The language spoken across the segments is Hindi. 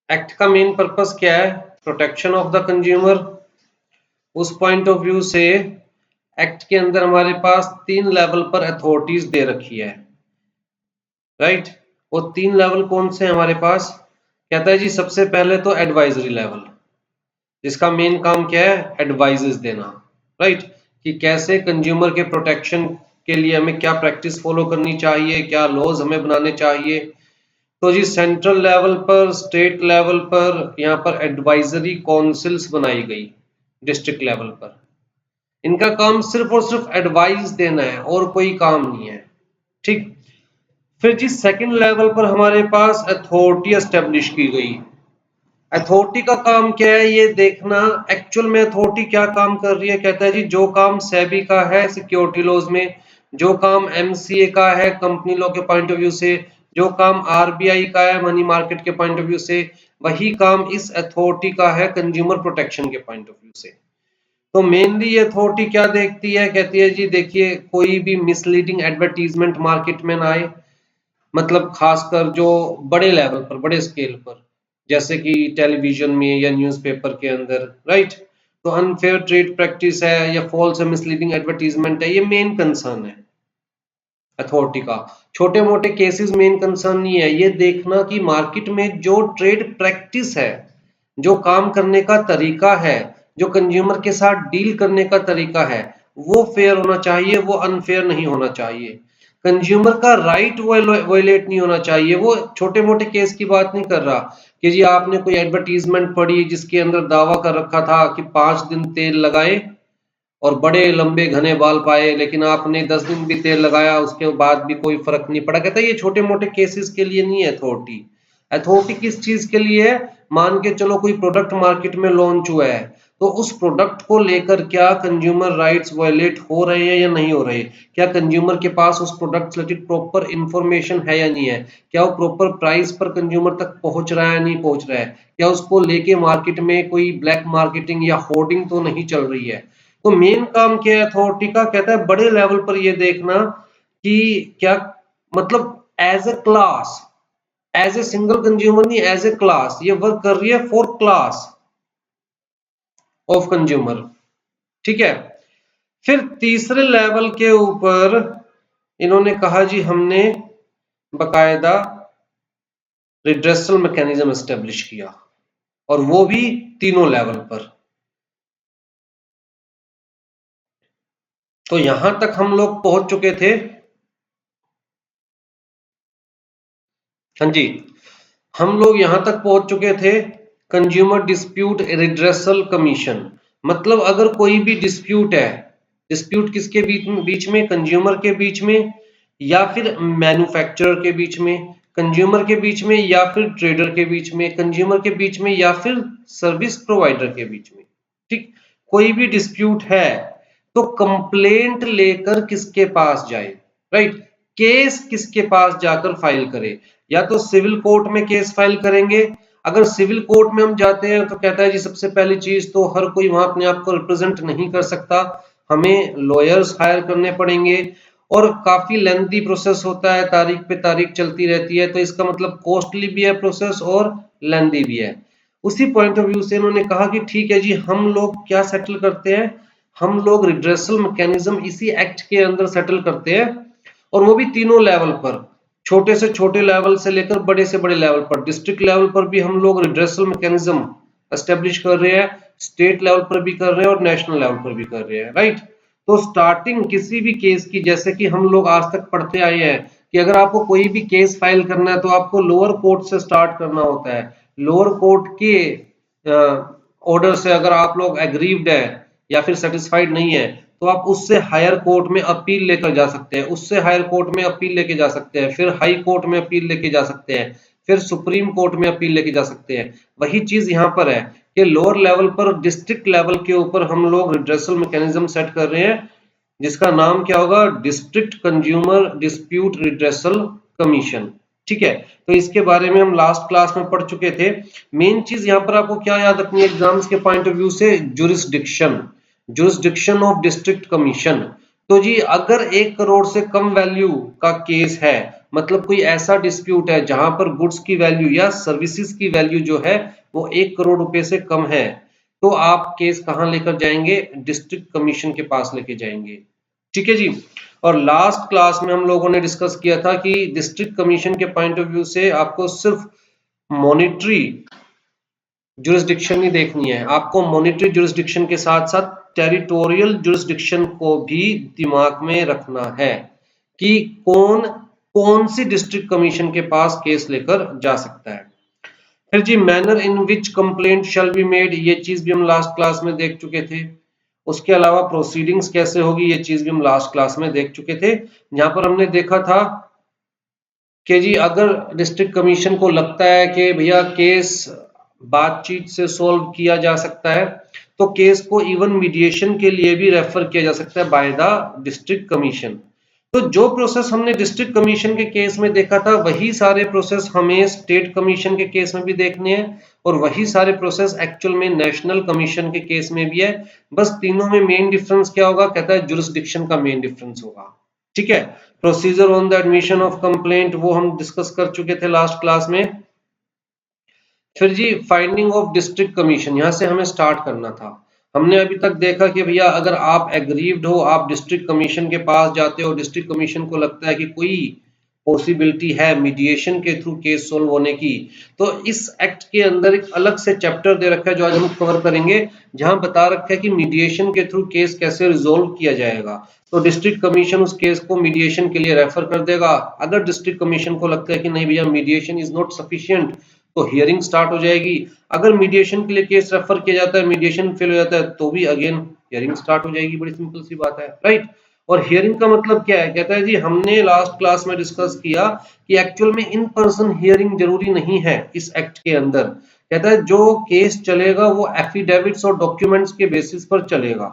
एक्ट का मेन पर्पस क्या है? Protection of the consumer. उस पॉइंट ऑफ व्यू से एक्ट के अंदर हमारे पास 3 लेवल पर अथॉरिटीज दे रखी है, राइट। वो 3 लेवल कौन से हैं हमारे पास? कहता है जी सबसे पहले तो एडवाइजरी लेवल, जिसका मेन काम क्या है? एडवाइजेस देना, राइट, कि कैसे कंज्यूमर के प्रोटेक्शन के लिए हमें क्या प्रैक्टिस फॉलो करनी चाहिए, क्या लॉज हमें बनाने चाहिए। तो जी सेंट्रल लेवल पर, स्टेट लेवल पर, यहाँ पर एडवाइजरी काउंसिल्स बनाई गई, डिस्ट्रिक्ट लेवल पर। इनका काम सिर्फ और सिर्फ एडवाइस देना है और कोई काम नहीं है, ठीक। फिर जी सेकंड लेवल पर हमारे पास अथॉरिटी एस्टेब्लिश की गई। अथॉरिटी का काम क्या है? ये देखना एक्चुअल में अथॉरिटी क्या काम कर रही है। कहता है जी जो काम सेबी का है सिक्योरिटी लॉज में, जो काम एमसीए का है कंपनी लॉ के पॉइंट ऑफ व्यू से, जो काम आरबीआई का है मनी मार्केट के पॉइंट ऑफ व्यू से, वही काम इस अथॉरिटी का है कंज्यूमर प्रोटेक्शन के पॉइंट ऑफ व्यू से। तो मेनली ये अथॉरिटी क्या देखती है? कहती है जी देखिए कोई भी मिसलीडिंग एडवर्टीजमेंट मार्केट में ना आए, मतलब खासकर जो बड़े लेवल पर, बड़े स्केल पर, जैसे कि टेलीविजन में या न्यूज़पेपर के अंदर, राइट। तो अनफेयर ट्रेड प्रैक्टिस है या फॉल्स मिसलीडिंग एडवर्टीजमेंट है, ये मेन कंसर्न है अथॉरिटी का। छोटे मोटे केसेस मेन कंसर्न नहीं है, ये देखना कि मार्केट में जो ट्रेड प्रैक्टिस है, जो काम करने का तरीका है, जो कंज्यूमर के साथ डील करने का तरीका है, वो फेयर होना चाहिए, वो अनफेयर नहीं होना चाहिए। कंज्यूमर का राइट वायलेट नहीं होना चाहिए। वो छोटे मोटे केस की बात नहीं कर रहा कि जी आपने कोई एडवर्टीजमेंट पढ़ी जिसके अंदर दावा कर रखा था कि 5 दिन तेल लगाए और बड़े लंबे घने बाल पाए, लेकिन आपने 10 दिन भी तेल लगाया उसके बाद भी कोई फर्क नहीं पड़ा। कहता है ये छोटे मोटे केसेस के लिए नहीं है अथॉरिटी। अथॉरिटी किस चीज के लिए है? मान के चलो कोई प्रोडक्ट मार्केट में लॉन्च हुआ है, तो उस प्रोडक्ट को लेकर क्या कंज्यूमर राइट्स वायलेट हो रहे हैं या नहीं हो रहे, क्या कंज्यूमर के पास उस प्रोडक्ट से रिलेटेड प्रॉपर इंफॉर्मेशन है या नहीं है, क्या वो प्रॉपर प्राइस पर कंज्यूमर तक पहुंच रहा है नहीं पहुंच रहा है, क्या उसको लेके मार्केट में कोई ब्लैक मार्केटिंग या होर्डिंग तो नहीं चल रही है। तो मेन काम क्या है अथॉरिटी का? कहता है बड़े लेवल पर ये देखना कि क्या, मतलब as a class, as a single consumer नहीं, एज ए क्लास ये वर्क कर रही है फॉर क्लास ऑफ कंज्यूमर, ठीक है। फिर तीसरे लेवल के ऊपर इन्होंने कहा जी हमने बकायदा रिड्रेसल मैकेनिज्म एस्टेब्लिश किया, और वो भी तीनों लेवल पर। तो यहां तक हम लोग पहुंच चुके थे। हाँ जी, हम लोग यहां तक पहुंच चुके थे कंज्यूमर डिस्प्यूट रिड्रेसल कमीशन। मतलब अगर कोई भी डिस्प्यूट है, डिस्प्यूट किसके बीच में? कंज्यूमर के बीच में, या फिर मैन्युफैक्चरर के बीच में, कंज्यूमर के बीच में, या फिर ट्रेडर के बीच में, कंज्यूमर के बीच में, या फिर सर्विस प्रोवाइडर के बीच में, ठीक। कोई भी डिस्प्यूट है तो कंप्लेंट लेकर किसके पास जाए, राइट, केस किसके पास जाकर फाइल करे? या तो सिविल कोर्ट में केस फाइल करेंगे। अगर सिविल कोर्ट में हम जाते हैं तो कहता है जी सबसे पहली चीज तो हर कोई वहां अपने आप को रिप्रेजेंट नहीं कर सकता, हमें लॉयर्स हायर करने पड़ेंगे, और काफी लेंथी प्रोसेस होता है, तारीख पे तारीख चलती रहती है, तो इसका मतलब कॉस्टली भी है प्रोसेस और लेंथी भी है। उसी पॉइंट ऑफ व्यू से इन्होंने कहा कि ठीक है जी हम लोग क्या सेटल करते हैं, हम लोग रिड्रेसल मैकेनिज्म इसी एक्ट के अंदर सेटल करते हैं, और वो भी तीनों लेवल पर, छोटे से छोटे लेवल से लेकर बड़े से बड़े लेवल पर। डिस्ट्रिक्ट लेवल पर भी हम लोग रिड्रेसल मैकेनिज्म एस्टेब्लिश कर रहे हैं, स्टेट लेवल पर भी कर रहे हैं और नेशनल लेवल पर भी कर रहे हैं, राइट। तो स्टार्टिंग किसी भी केस की, जैसे कि हम लोग आज तक पढ़ते आए हैं कि अगर आपको कोई भी केस फाइल करना है तो आपको लोअर कोर्ट से स्टार्ट करना होता है। लोअर कोर्ट के ऑर्डर से अगर आप लोग एग्रीव्ड है या फिर सेटिस्फाइड नहीं है तो आप उससे हायर कोर्ट में अपील लेकर जा सकते हैं, उससे हायर कोर्ट में अपील लेके जा सकते हैं, फिर हाई कोर्ट में अपील लेके जा सकते हैं, फिर सुप्रीम कोर्ट में अपील लेके जा सकते हैं। वही चीज यहाँ पर है कि लोअर लेवल पर, डिस्ट्रिक्ट लेवल के ऊपर हम लोग रिड्रेसल मैकेनिज्म सेट कर रहे हैं, जिसका नाम क्या होगा? District consumer dispute redressal commission, ठीक है। तो इसके बारे में हम लास्ट क्लास में पढ़ चुके थे। मेन चीज यहाँ पर आपको क्या याद रखनी है एग्जाम्स के पॉइंट ऑफ व्यू से? Jurisdiction, jurisdiction of district commission. तो जी अगर 1 करोड़ से कम वैल्यू का केस है मतलब कोई ऐसा डिस्प्यूट है जहां पर गुड्स की वैल्यू या सर्विसेज की वैल्यू जो है वो 1 करोड़ रुपए से कम है, तो आप केस कहां लेकर जाएंगे? डिस्ट्रिक्ट कमीशन के पास लेके जाएंगे। ठीक है जी। और लास्ट क्लास में हम लोगों ने डिस्कस किया था कि डिस्ट्रिक्ट कमीशन के पॉइंट ऑफ व्यू से आपको सिर्फ मॉनिटरी जुरिस्डिक्शन ही देखनी है, आपको मॉनिटरी जुरिस्डिक्शन के साथ साथ टेरिटोरियल जुरिस्डिक्शन को भी दिमाग में रखना है कि कौन कौन सी डिस्ट्रिक्ट कमीशन के पास केस लेकर जा सकता है। फिर जी manner in which complaint shall be made, ये चीज भी हम लास्ट क्लास में देख चुके थे। उसके अलावा प्रोसीडिंग्स कैसे होगी, ये चीज भी हम लास्ट क्लास में देख चुके थे। यहाँ पर हमने देखा था कि जी अगर डिस्ट्रिक्ट कमीशन को लगता है कि भैया केस बातचीत से सॉल्व किया जा सकता है, तो केस को इवन मीडिएशन के लिए भी रेफर किया जा सकता है बाय द डिस्ट्रिक्ट कमीशन। तो जो प्रोसेस हमने डिस्ट्रिक्ट कमीशन के केस में देखा था वही सारे प्रोसेस हमें स्टेट कमीशन के केस में भी देखने हैं, और वही सारे प्रोसेस एक्चुअल में नेशनल कमीशन के केस में भी है। बस तीनों में मेन डिफरेंस क्या होगा? कहता है जुरिस्डिक्शन का मेन डिफरेंस होगा। ठीक है। Procedure on the admission of complaint वो हम डिस्कस कर चुके थे लास्ट क्लास में। फिर जी फाइंडिंग ऑफ डिस्ट्रिक्ट कमीशन, यहां से हमें स्टार्ट करना था। हमने अभी तक देखा कि भैया अगर आप एग्रीव्ड हो, आप डिस्ट्रिक्ट कमीशन के पास जाते हो, डिस्ट्रिक्ट कमीशन को लगता है कि कोई पॉसिबिलिटी है मीडिएशन के थ्रू केस सोल्व होने की, तो इस एक्ट के अंदर एक अलग से चैप्टर दे रखा है जो आज हम कवर करेंगे, जहां बता रखा है कि मीडिएशन के थ्रू केस कैसे रिजोल्व किया जाएगा। तो डिस्ट्रिक्ट कमीशन उस केस को मीडिएशन के लिए रेफर कर देगा। अगर डिस्ट्रिक्ट कमीशन को लगता है कि नहीं भैया मीडिएशन इज नॉट सफिशिएंट, तो हियरिंग स्टार्ट हो जाएगी। अगर मीडिएशन के लिए केस रेफर किया जाता है, मीडिएशन फेल हो जाता है, तो भी अगेन हियरिंग स्टार्ट हो जाएगी। बड़ी सिंपल सी बात है, राइट। और हियरिंग का मतलब क्या है? कहता है जी हमने लास्ट क्लास में डिस्कस किया कि एक्चुअल में इन पर्सन हियरिंग जरूरी नहीं है इस एक्ट के अंदर। कहता है जो केस चलेगा वो एफिडेविट्स और डॉक्यूमेंट्स के बेसिस पर चलेगा।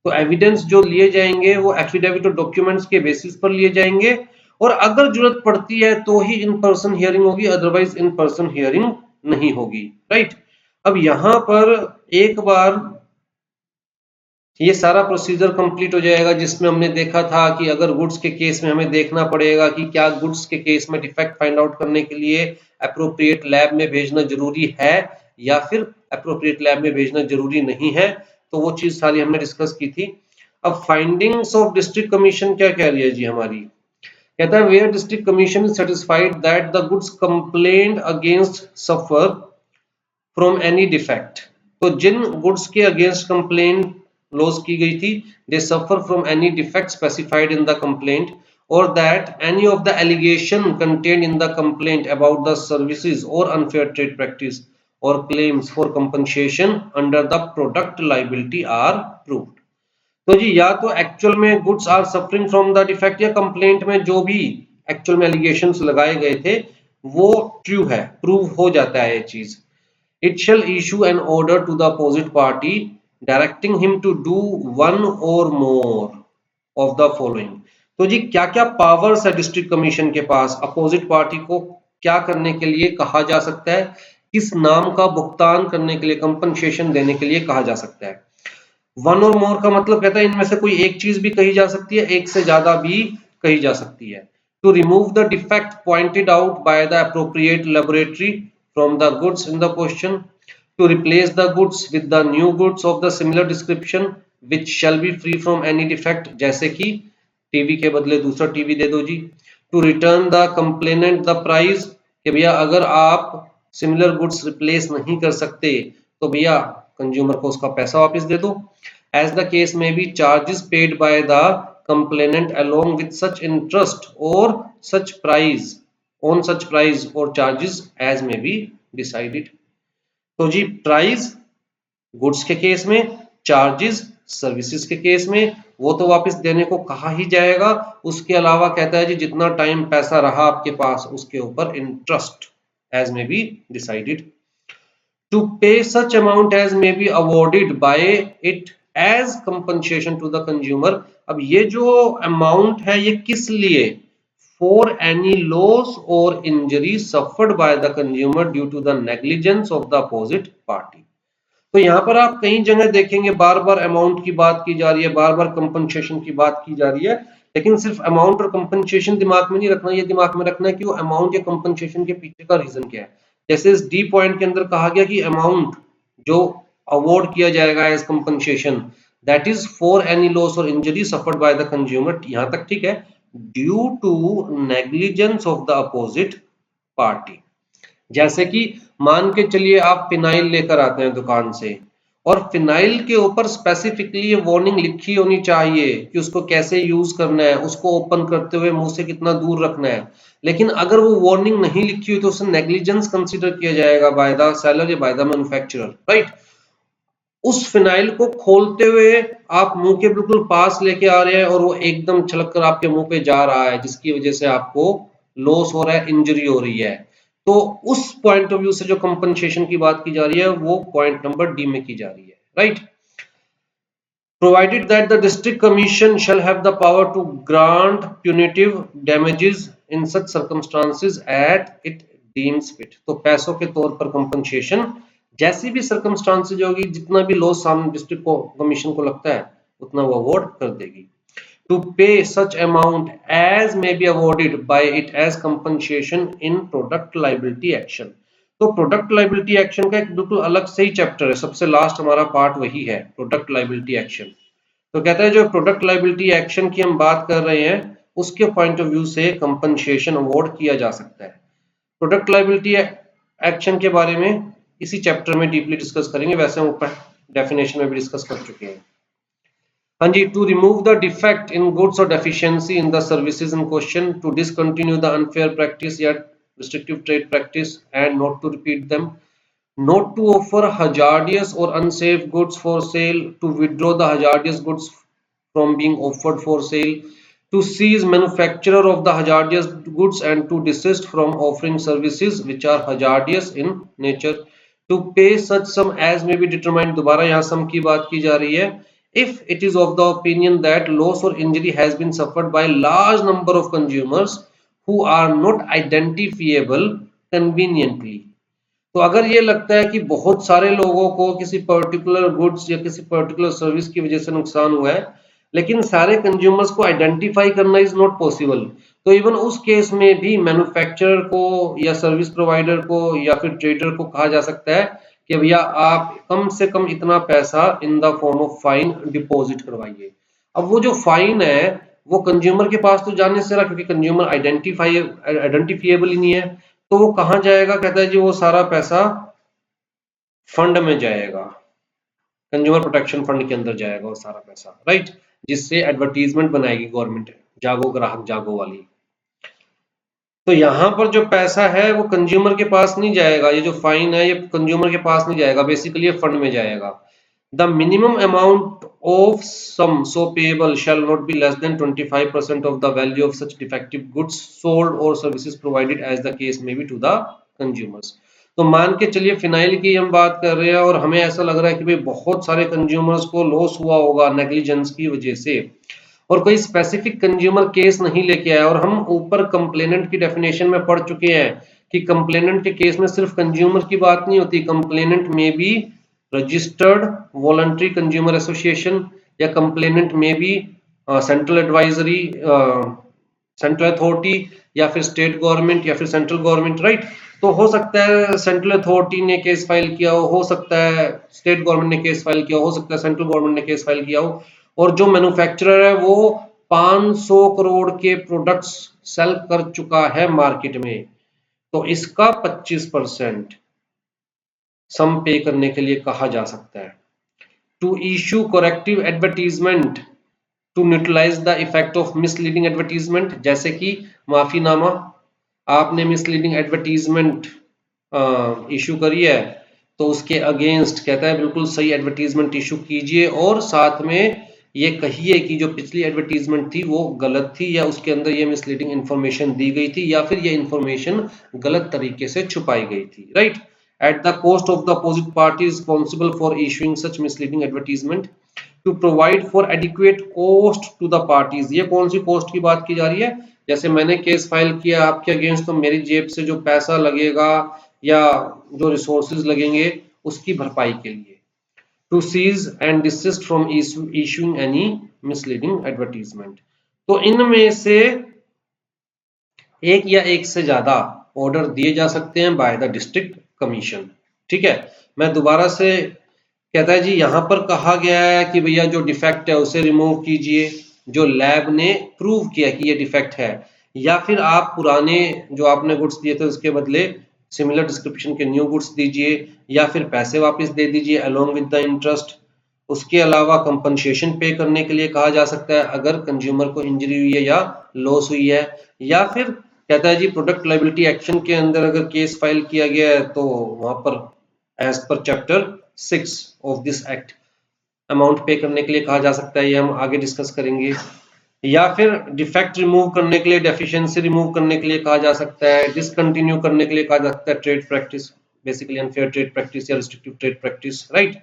तो एविडेंस जो लिए जाएंगे वो एफिडेविट और डॉक्यूमेंट्स के बेसिस पर लिए जाएंगे, और अगर जरूरत पड़ती है तो ही इन पर्सन हियरिंग होगी, अदरवाइज इन पर्सन हियरिंग नहीं होगी, राइट। अब यहां पर एक बार ये सारा प्रोसीजर कंप्लीट हो जाएगा, जिसमें हमने देखा था कि अगर गुड्स के केस में हमें देखना पड़ेगा कि क्या गुड्स के केस में डिफेक्ट फाइंड आउट करने के लिए एप्रोप्रिएट लैब में भेजना जरूरी है या फिर एप्रोप्रिएट लैब में भेजना जरूरी नहीं है, तो वो चीज सारी हमने डिस्कस की थी। अब फाइंडिंग्स ऑफ डिस्ट्रिक्ट कमीशन क्या कह रही है जी हमारी? कहता है where district commission is satisfied that the goods complaint against suffer from any defect, तो जिन गुड्स के अगेंस्ट कंप्लेंट लॉज की गई थी, they suffer from any defect specified in the complaint, और that any of the allegation contained in the complaint about the services और अनफेयर ट्रेड प्रैक्टिस और claims for compensation under the product liability are proved. तो जी या तो एक्चुअल में goods are suffering from the defect, या कंप्लेंट में जो भी एक्चुअल में एलिगेशंस लगाए गए थे वो ट्रू है, प्रूव हो जाता है ये चीज। It shall issue an order to the opposite party directing him to do one or more of the following। तो जी क्या क्या पावर्स है डिस्ट्रिक्ट कमीशन के पास? अपोजिट पार्टी को क्या करने के लिए कहा जा सकता है, किस नाम का भुगतान करने के लिए, कंपनसेशन देने के लिए कहा जा सकता है। वन और मोर का मतलब कहता है इनमें से कोई एक चीज भी कही जा सकती है, एक से ज्यादा भी कही जा सकती है। To remove the defect pointed out by the appropriate laboratory from the goods in the question, to replace the goods with the new goods of the similar description which shall be free from any defect, जैसे कि टीवी के बदले दूसरा टीवी दे दो जी। To return the complainant the price, कि भैया अगर आप सिमिलर गुड्स रिप्लेस नहीं कर सकते तो भैया कंज्यूमर को उसका पैसा वापस दे दो। एज द केस में be charges paid by the complainant along with such interest और such price on such price or charges as may be decided। तो जी प्राइस गुड्स के केस में, चार्जेस सर्विसेज के केस में, वो तो वापस देने को कहा ही जाएगा। उसके अलावा कहता है जी जितना टाइम पैसा रहा आपके पास उसके ऊपर interest as may be decided। to pay such amount as may be awarded by it as compensation to the consumer। अब ये जो अमाउंट है ये किस लिए? for any loss or injury suffered by the consumer due to the negligence of the opposite party। तो यहाँ पर आप कई जगह देखेंगे बार बार अमाउंट की बात की जा रही है, बार बार कंपनसेशन की बात की जा रही है, लेकिन सिर्फ अमाउंट और कंपनसेशन दिमाग में नहीं रखना, ये दिमाग में रखना है कि वो अमाउंट या कंपनसेशन के पीछे का रीजन क्या है। जैसे इस डी पॉइंट के अंदर कहा गया कि अमाउंट जो अवॉर्ड किया जाएगा as compensation that is for any loss और injury suffered by the consumer, यहां तक ठीक है, due to negligence of the opposite party. जैसे कि मान के चलिए आप फिनाइल लेकर आते हैं दुकान से और फिनाइल के ऊपर स्पेसिफिकली ये वार्निंग लिखी होनी चाहिए कि उसको कैसे यूज करना है, उसको ओपन करते हुए मुंह से कितना दूर रखना है, लेकिन अगर वो वार्निंग नहीं लिखी हुई तो उसे नेग्लिजेंस कंसीडर किया जाएगा बाय द सेलर या बाय द मैन्युफैक्चरर, राइट। उस फिनाइल को खोलते हुए आप मुंह के बिल्कुल पास लेके आ रहे हैं और वो एकदम छलक कर आपके मुंह पे जा रहा है, जिसकी वजह से आपको लॉस हो रहा है, इंजरी हो रही है। तो उस पॉइंट ऑफ व्यू से जो कंपनसेशन की बात की जा रही है वो पॉइंट नंबर डी में की जा रही है, right. Provided that the district commission shall have the power to grant punitive damages in such circumstances at it deems fit। तो पैसों के तौर पर कंपनसेशन जैसी भी सर्कमस्टांसेज होगी, जितना भी लॉस सामने डिस्ट्रिक्ट कमीशन को लगता है उतना वो अवॉर्ड कर देगी। To pay such amount as may be awarded by it as compensation in product liability action. तो प्रोडक्ट लायबिलिटी एक्शन का एक बिल्कुल अलग से ही चैप्टर है, सबसे लास्ट हमारा पार्ट वही है, प्रोडक्ट लायबिलिटी एक्शन। तो कहता है जो प्रोडक्ट लायबिलिटी एक्शन की हम बात कर रहे हैं उसके पॉइंट ऑफ व्यू से कंपनसेशन अवॉर्ड किया जा सकता है। प्रोडक्ट लायबिलिटी एक्शन के बारे में इसी चैप्टर में डीपली डिस्कस करेंगे, वैसे हम ऊपर डेफिनेशन में भी डिस्कस कर चुके हैं। हाँ जी, to remove the defect in goods और deficiency in the services in question, to discontinue the unfair practice या restrictive trade practice and not to repeat them, not to offer hazardous or unsafe goods for sale, to withdraw the hazardous goods from being offered for sale, to seize manufacturer of the hazardous goods and to desist from offering services which are hazardous in nature, to pay such sum as may be determined। दोबारा यहाँ sum की बात की जा रही है। If it is of the opinion that loss or injury has been suffered by large number of consumers who are not identifiable conveniently, तो अगर ये लगता है कि बहुत सारे लोगों को किसी पर्टिकुलर गुड्स या किसी पर्टिकुलर सर्विस की वजह से नुकसान हुआ है, लेकिन सारे कंज्यूमर्स को आइडेंटिफाई करना इज नॉट पॉसिबल, तो इवन उस केस में भी मैन्युफैक्चरर को या सर्विस प्रोवाइडर को या फिर ट्रेडर को कहा जा सकता है कि भैया आप कम से कम इतना पैसा in the form of fine deposit करवाइए। अब वो जो फाइन है वो कंज्यूमर के पास तो जाने से रहा, क्योंकि कंज्यूमर आइडेंटिफाइएबल ही नहीं है, तो वो कहां जाएगा, कहता है जी वो सारा पैसा फंड में जाएगा, कंज्यूमर प्रोटेक्शन फंड के अंदर जाएगा वो सारा पैसा, राइट, जिससे एडवर्टीजमेंट बनाएगी गवर्नमेंट, जागो ग्राहक जागो वाली। तो यहां पर जो पैसा है वो कंज्यूमर के पास नहीं जाएगा, ये जो फाइन है ये कंज्यूमर के पास नहीं जाएगा, बेसिकली ये फंड में जाएगा। The minimum amount of sum so payable shall not be less than 25% of the value of such defective goods sold or services provided as the case may be to the consumers। तो मान के चलिए फिनाइल की हम बात कर रहे हैं और हमें ऐसा लग रहा है कि भाई बहुत सारे कंज्यूमर्स को लॉस हुआ होगा नेग्लिजेंस की वजह से, और कोई स्पेसिफिक कंज्यूमर केस नहीं लेके आया, और हम ऊपर कंप्लेनेंट की डेफिनेशन में पढ़ चुके हैं कि कंप्लेनेंट के केस में सिर्फ कंज्यूमर की बात नहीं होती, कंप्लेनेंट में भी रजिस्टर्ड वॉलंटरी कंज्यूमर एसोसिएशन या कंप्लेनेंट में भी सेंट्रल एडवाइजरी सेंट्रल अथॉरिटी या फिर स्टेट गवर्नमेंट या फिर सेंट्रल गवर्नमेंट, राइट। तो हो सकता है सेंट्रल अथॉरिटी ने केस फाइल किया हो सकता है स्टेट गवर्नमेंट ने केस फाइल किया हो सकता है सेंट्रल गवर्नमेंट ने केस फाइल किया हो, और जो मैन्युफैक्चरर है वो 500 करोड़ के प्रोडक्ट्स सेल कर चुका है मार्केट में, तो इसका 25% सम पे करने के लिए कहा जा सकता है। To issue corrective advertisement to neutralise the effect of misleading advertisement, जैसे कि माफीनामा, आपने मिसलीडिंग एडवर्टीजमेंट इशू करी है तो उसके अगेंस्ट कहता है बिल्कुल सही एडवर्टीजमेंट इशू कीजिए, और साथ में ये कहिए कि जो पिछली एडवर्टीजमेंट थी वो गलत थी या उसके अंदर ये मिसलीडिंग इंफॉर्मेशन दी गई थी या फिर ये इंफॉर्मेशन गलत तरीके से छुपाई गई थी, right. At the cost of the opposite party is responsible for issuing such misleading advertisement, to provide for adequate cost to the parties। ये कौन सी cost की बात की जा रही है, जैसे मैंने केस फाइल किया आपके अगेंस्ट तो मेरी जेब से जो पैसा लगेगा या जो रिसोर्सेज लगेंगे उसकी भरपाई के लिए। To seize and desist from issuing any misleading advertisement, तो इनमें से एक या एक से ज्यादा ऑर्डर दिए जा सकते हैं बाय द डिस्ट्रिक्ट कमीशन। ठीक है, मैं दोबारा से कहता है जी, यहां पर कहा गया है कि भैया जो डिफेक्ट है उसे रिमूव कीजिए, जो लैब ने प्रूव किया कि ये डिफेक्ट है, या फिर आप पुराने जो आपने गुड्स दिए थे उसके बदले सिमिलर डिस्क्रिप्शन के न्यू गुड्स दीजिए, या फिर पैसे वापस दे दीजिए अलोंग विद द इंटरेस्ट। उसके अलावा कंपनसेशन पे करने के लिए कहा जा सकता है अगर कंज्यूमर को इंजरी हुई है या लॉस हुई है, या फिर कहता है जी प्रोडक्ट लायबिलिटी एक्शन के अंदर अगर केस फाइल किया गया है तो वहां पर as per chapter 6 of this act amount pay करने के लिए कहा जा सकता है, ये हम आगे डिस्कस करेंगे। या फिर डिफेक्ट रिमूव करने के लिए, डेफिशिएंसी रिमूव करने के लिए कहा जा सकता है, डिसकंटिन्यू करने के लिए कहा जा सकता है trade practice, basically unfair trade practice या रिस्ट्रिक्टिव ट्रेड प्रैक्टिस, राइट।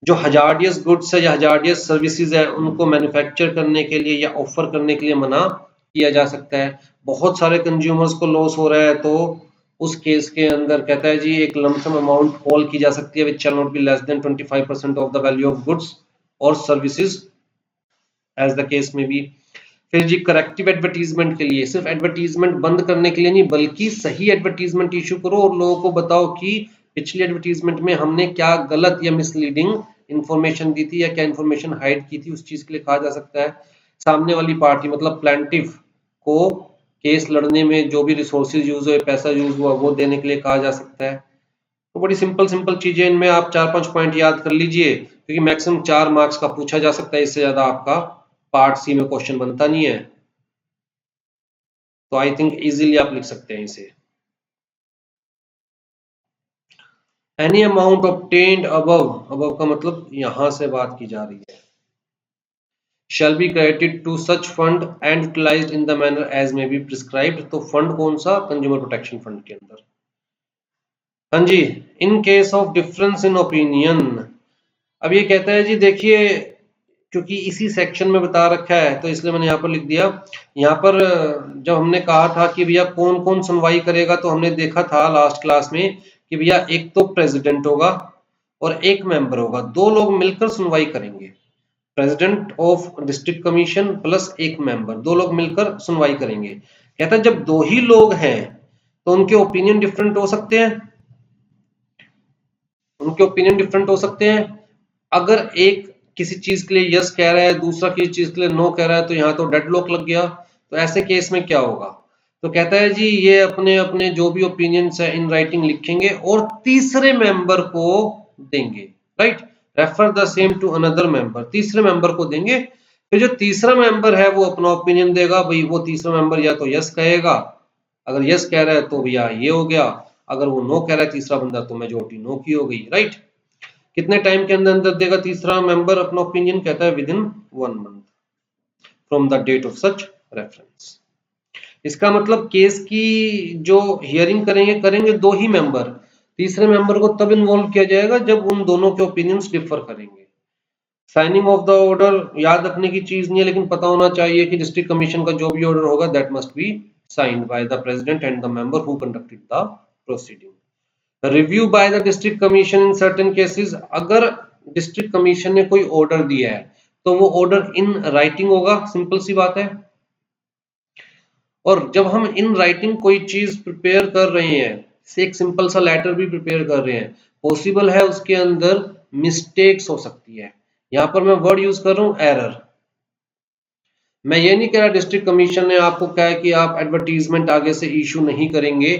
जो हजार्डियस गुड्स है या हजार्डियस सर्विसेज है उनको मैन्युफैक्चर करने के लिए या ऑफर करने के लिए मना किया जा सकता है। बहुत सारे कंज्यूमर्स को लॉस हो रहा है तो उस केस के अंदर कहता है जी एक लमसम अमाउंट कॉल की जा सकती है which shall not be less than 25% of the value of goods और सर्विसेज एज द केस में बी। फिर जी करेक्टिव एडवर्टीजमेंट के लिए, सिर्फ एडवर्टीजमेंट बंद करने के लिए नहीं बल्कि सही एडवर्टीजमेंट इशू करो और लोगों को बताओ कि पिछली एडवर्टीजमेंट में हमने क्या गलत या मिसलीडिंग इंफॉर्मेशन दी थी या क्या इंफॉर्मेशन हाइड की थी, उस चीज के लिए कहा जा सकता है। सामने वाली पार्टी मतलब प्लेंटिफ को केस लड़ने में जो भी रिसोर्सेज यूज हुए, पैसा यूज हुआ, वो देने के लिए कहा जा सकता है। तो बड़ी सिंपल सिंपल चीजें, इनमें आप 4-5 पॉइंट याद कर लीजिए क्योंकि मैक्सिमम 4 मार्क्स का पूछा जा सकता है, इससे ज्यादा आपका पार्ट सी में क्वेश्चन बनता नहीं है। तो आई थिंक इजीली आप लिख सकते हैं इसे। Any amount obtained above, above का मतलब यहां से बात की जा रही है, shall be credited to such fund and utilized in the manner as may be prescribed। तो फंड कौन सा, कंज्यूमर प्रोटेक्शन फंड के अंदर। हाँ जी, in case of difference in opinion, अब ये कहता है जी देखिए क्योंकि इसी सेक्शन में बता रखा है तो इसलिए मैंने यहाँ पर लिख दिया। यहाँ पर जब हमने कहा था कि भैया कौन कौन सुनवाई करेगा तो हमने देखा था लास्ट क्लास में कि भैया एक तो प्रेसिडेंट होगा और एक मेंबर होगा, दो लोग मिलकर सुनवाई करेंगे। President of district commission plus एक मेंबर, दो लोग मिलकर सुनवाई करेंगे। कहता है जब दो ही लोग हैं तो उनके ओपिनियन डिफरेंट हो सकते हैं, उनके ओपिनियन डिफरेंट हो सकते हैं। अगर एक किसी चीज के लिए यस कह रहा है, दूसरा किसी चीज के लिए नो कह रहा है तो यहाँ तो डेडलॉक लग गया। तो ऐसे केस में क्या होगा, तो कहता है जी ये अपने अपने जो भी ओपिनियंस है इन राइटिंग लिखेंगे और तीसरे मेंबर को देंगे, right. Refer the same to another member, तीसरे मेंबर को देंगे। फिर जो तीसरा मेंबर है वो अपना ओपिनियन देगा, भाई वो तीसरा मेंबर या तो यस कहेगा, अगर यस कह रहा है तो भैया ये हो गया, अगर वो नो कह रहा है तीसरा बंदा तो मेजोरिटी नो की हो गई, राइट। कितने टाइम के अंदर अंदर देगा तीसरा मेंबर अपना ओपिनियन, कहता है within 1 month from the date of such reference. इसका मतलब केस की जो हियरिंग करेंगे करेंगे दो ही मेंबर, तीसरे मेंबर को तब इन्वॉल्व किया जाएगा जब उन दोनों के ओपिनियंस डिफर करेंगे। साइनिंग ऑफ द ऑर्डर याद रखने की चीज नहीं है लेकिन पता होना चाहिए कि डिस्ट्रिक्ट कमीशन का जो भी ऑर्डर होगा that must be signed by the president and the member who conducted the proceeding. Review by the district commission in certain cases, अगर डिस्ट्रिक्ट कमीशन ने कोई ऑर्डर दिया है तो वो ऑर्डर इन राइटिंग होगा, सिंपल सी बात है। और जब हम इन राइटिंग कोई चीज प्रिपेयर कर रहे हैं, एक सिंपल सा लेटर भी प्रिपेयर कर रहे हैं, पॉसिबल है उसके अंदर मिस्टेक्स हो सकती है। यहां पर मैं वर्ड यूज कर रहा हूं एरर। मैं ये नहीं कह रहा डिस्ट्रिक्ट कमीशन ने आपको कहा है कि आप एडवर्टीजमेंट आगे से इशू नहीं करेंगे,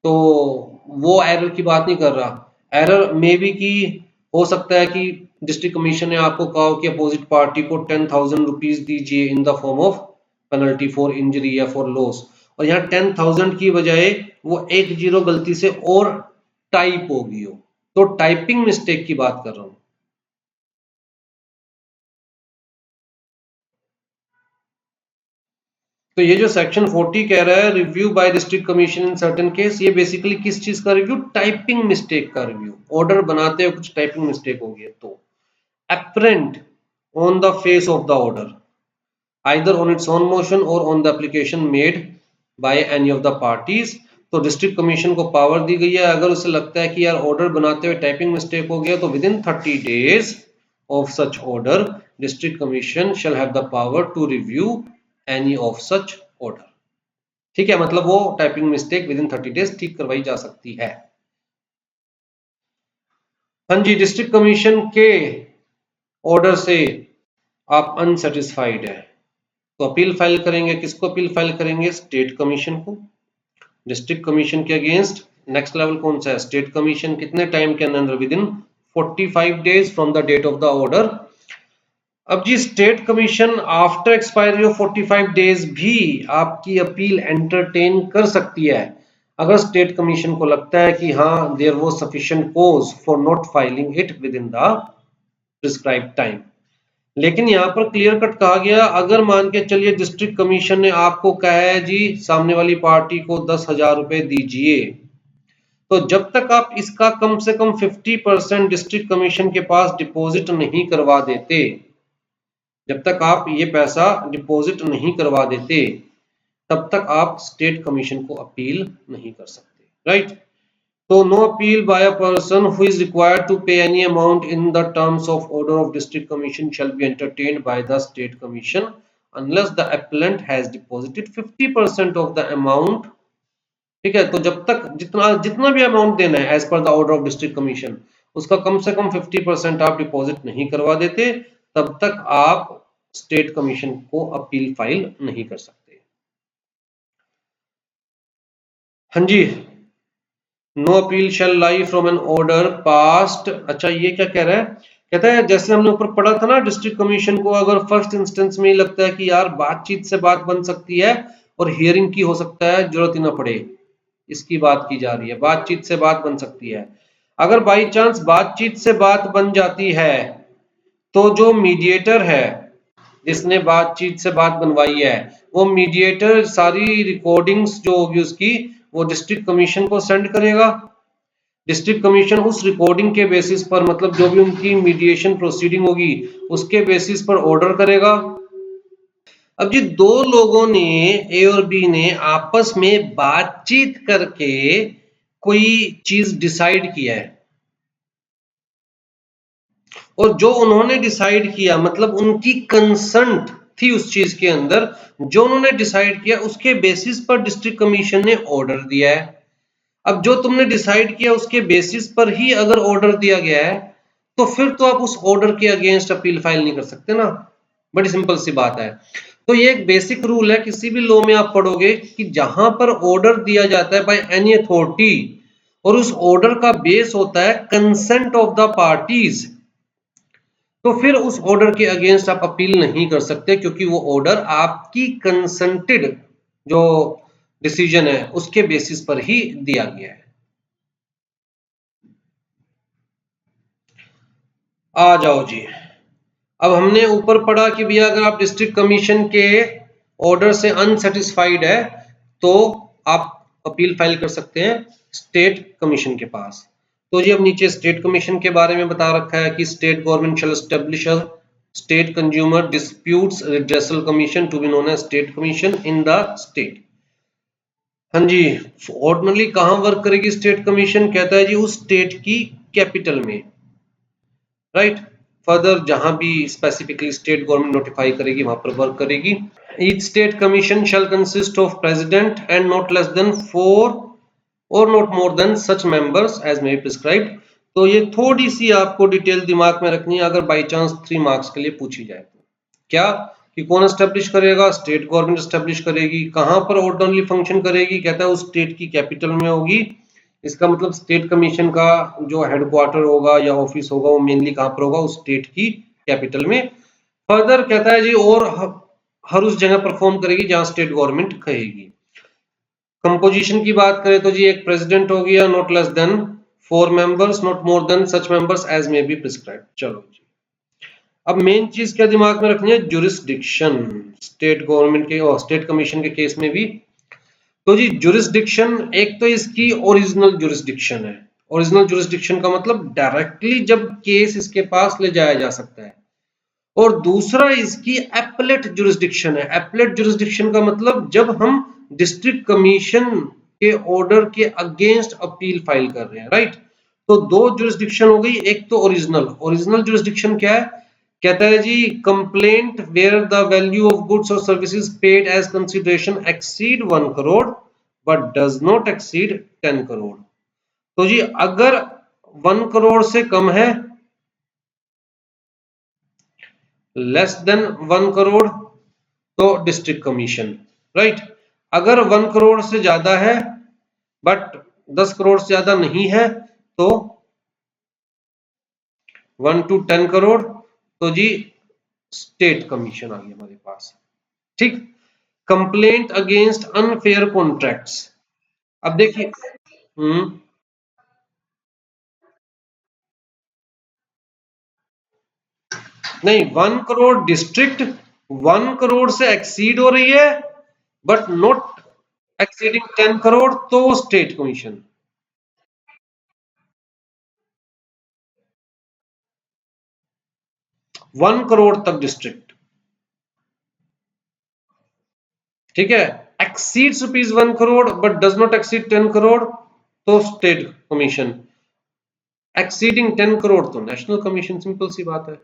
तो वो एरर की बात नहीं कर रहा। एरर मे बी की हो सकता है कि डिस्ट्रिक्ट कमीशन ने आपको कहा हो कि अपोजिट पार्टी को 10,000 रुपीज दीजिए in the form of penalty for injury या फॉर लॉस, और यहाँ 10,000 की बजाय वो एक जीरो गलती से और टाइप हो गई हो, तो टाइपिंग मिस्टेक की बात कर रहा हूं। तो ये जो सेक्शन 40 कह रहा है review bye district commission in certain case, ये बेसिकली किस चीज का रिव्यू, टाइपिंग मिस्टेक का रिव्यू। ऑर्डर बनाते हुए कुछ टाइपिंग मिस्टेक हो गई तो apparent on the face of the order either on its own motion or on the application made by any of the parties। तो डिस्ट्रिक्ट कमीशन को पावर दी गई है, अगर उसे लगता है कि यार ऑर्डर बनाते हुए टाइपिंग मिस्टेक हो गया तो within 30 days of such order district commission shall have the power to review any of such order. ठीक है, मतलब वो typing mistake within 30 days ठीक करवाई जा सकती है। हाँ जी, डिस्ट्रिक्ट कमीशन के ऑर्डर से आप अनसेटिस्फाइड है तो अपील फाइल करेंगे। किसको अपील फाइल करेंगे? स्टेट कमीशन को। डिस्ट्रिक्ट कमीशन के अगेंस्ट नेक्स्ट लेवल कौन सा है? State commission. कितने टाइम के अंदर? Within 45 days from the date of the order. अब जी state commission after expiry of 45 days भी आपकी अपील एंटरटेन कर सकती है अगर स्टेट कमीशन को लगता है कि हाँ there was sufficient cause for not filing it within the prescribed time. लेकिन यहाँ पर क्लियर कट कहा गया, अगर मान के चलिए डिस्ट्रिक्ट कमीशन ने आपको कहा है जी सामने वाली पार्टी को 10,000 रुपए दीजिए, तो जब तक आप इसका कम से कम 50% डिस्ट्रिक्ट कमीशन के पास डिपॉजिट नहीं करवा देते, जब तक आप ये पैसा डिपॉजिट नहीं करवा देते तब तक आप स्टेट कमीशन को अपील नहीं कर सकते। राइट? तो no appeal by a person who is required to pay any amount in the terms of order of district commission shall be entertained by the state commission unless the appellant has deposited 50% of the amount. ठीक है, तो जब तक जितना जितना भी अमाउंट देना है as per the order of district commission उसका कम से कम 50% आप डिपॉजिट नहीं करवा देते तब तक आप स्टेट कमीशन को अपील फाइल नहीं कर सकते। हाँ जी, no appeal shall lie from an order passed. अच्छा, ये क्या कह रहा है? कहता है जैसे हमने ऊपर पढ़ा था ना, डिस्ट्रिक्ट कमीशन को अगर फर्स्ट इंस्टेंस में ही लगता है कि यार बातचीत से बात बन सकती है और हियरिंग की हो सकता है जरूरत ही ना पड़े, इसकी बात की जा रही है, बातचीत से बात बन सकती है। अगर बाई चांस बातचीत से बात बन जाती है तो जो मीडिएटर है जिसने बातचीत से बात बनवाई है वो मीडिएटर सारी रिकॉर्डिंग्स जो होगी उसकी वो डिस्ट्रिक्ट कमीशन को सेंड करेगा। डिस्ट्रिक्ट कमीशन उस रिकॉर्डिंग के बेसिस पर, मतलब जो भी उनकी मीडिएशन प्रोसीडिंग होगी उसके बेसिस पर ऑर्डर करेगा। अब जी दो लोगों ने, ए और बी ने आपस में बातचीत करके कोई चीज डिसाइड किया है और जो उन्होंने डिसाइड किया मतलब उनकी कंसेंट थी उस चीज के अंदर, जो उन्होंने डिसाइड किया उसके बेसिस पर डिस्ट्रिक्ट कमीशन ने ऑर्डर दिया है। अब जो तुमने डिसाइड किया उसके बेसिस पर ही अगर ऑर्डर दिया गया है तो फिर तो आप उस ऑर्डर के अगेंस्ट अपील फाइल नहीं कर सकते ना। बड़ी सिंपल सी बात है। तो ये एक बेसिक रूल है, किसी भी लॉ में आप पढ़ोगे कि जहां पर ऑर्डर दिया जाता है बाय एनी अथॉरिटी और उस ऑर्डर का बेस होता है कंसेंट ऑफ द पार्टीज, तो फिर उस ऑर्डर के अगेंस्ट आप अपील नहीं कर सकते क्योंकि वो ऑर्डर आपकी कंसेंटेड जो डिसीजन है उसके बेसिस पर ही दिया गया है। आ जाओ जी, अब हमने ऊपर पढ़ा कि भैया अगर आप डिस्ट्रिक्ट कमीशन के ऑर्डर से अनसेटिस्फाइड है तो आप अपील फाइल कर सकते हैं स्टेट कमीशन के पास। तो जी अब नीचे स्टेट कमीशन के बारे में बता रखा है कि state government shall establish a state consumer disputes redressal commission to be known as state commission in the state. हाँ जी, ऑर्डिनरली कहां वर्क करेगी स्टेट कमीशन? कहता है जी उस स्टेट की कैपिटल में। राइट? फर्दर जहां भी स्पेसिफिकली स्टेट गवर्नमेंट नोटिफाई करेगी वहां पर वर्क करेगी। Each state commission shall consist of president and not less than 4 और not more than such members as may be prescribed. तो ये थोड़ी सी आपको डिटेल दिमाग में रखनी है अगर बाई चांस 3 मार्क्स के लिए पूछी जाए तो। क्या कि कौन एस्टेब्लिश करेगा? स्टेट गवर्नमेंट एस्टेब्लिश करेगी। कहां पर ऑर्डिनरली फंक्शन करेगी? कहता है उस स्टेट की कैपिटल में होगी। इसका मतलब स्टेट कमीशन का जो हेडक्वार्टर होगा या ऑफिस होगा वो मेनली कहां पर होगा? उस स्टेट की कैपिटल में। फर्दर कहता है जी और हर उस जगह परफॉर्म करेगी जहां स्टेट गवर्नमेंट कहेगी। कंपोजिशन की बात करें तो जी एक प्रेसिडेंट हो गया, not less than 4 members, not more than such members as may be prescribed. चलो जी, अब मेन चीज क्या दिमाग में रखनी है? जुरिस्डिक्शन। स्टेट गवर्नमेंट के और स्टेट कमीशन के केस में भी तो जी जुरिस्डिक्शन एक तो इसकी ओरिजिनल जुरिस्डिक्शन है। ओरिजिनल जुरिस्डिक्शन का मतलब डायरेक्टली जब केस इसके पास ले जाया जा सकता है, और दूसरा इसकी एपलेट जुरिस्डिक्शन है। एपलेट जुरिस्डिक्शन का मतलब जब हम डिस्ट्रिक्ट कमीशन के ऑर्डर के अगेंस्ट अपील फाइल कर रहे हैं। राइट? तो दो जुरिस्डिक्शन हो गई, एक तो ओरिजिनल। ओरिजिनल जुरिस्डिक्शन क्या है कहता है जी complaint where the value of goods और services paid as consideration exceed 1 crore but does not exceed 10 crore. तो जी अगर 1 करोड़ से कम है, लेस देन 1 करोड़, तो डिस्ट्रिक्ट कमीशन, राइट। अगर 1 करोड़ से ज्यादा है बट 10 करोड़ से ज्यादा नहीं है तो 1 to 10 करोड़, तो जी स्टेट कमीशन आ गया हमारे पास। ठीक। Complaint against unfair contracts. अब देखिए नहीं, 1 करोड़ डिस्ट्रिक्ट 1 करोड़ से एक्सीड हो रही है बट नॉट एक्सीडिंग 10 करोड़ तो स्टेट कमीशन। 1 करोड़ तक डिस्ट्रिक्ट, ठीक है। Exceeds rupees 1 crore but does not exceed 10 crore तो स्टेट कमीशन, एक्सीडिंग 10 करोड़ तो नेशनल कमीशन, सिंपल सी बात है।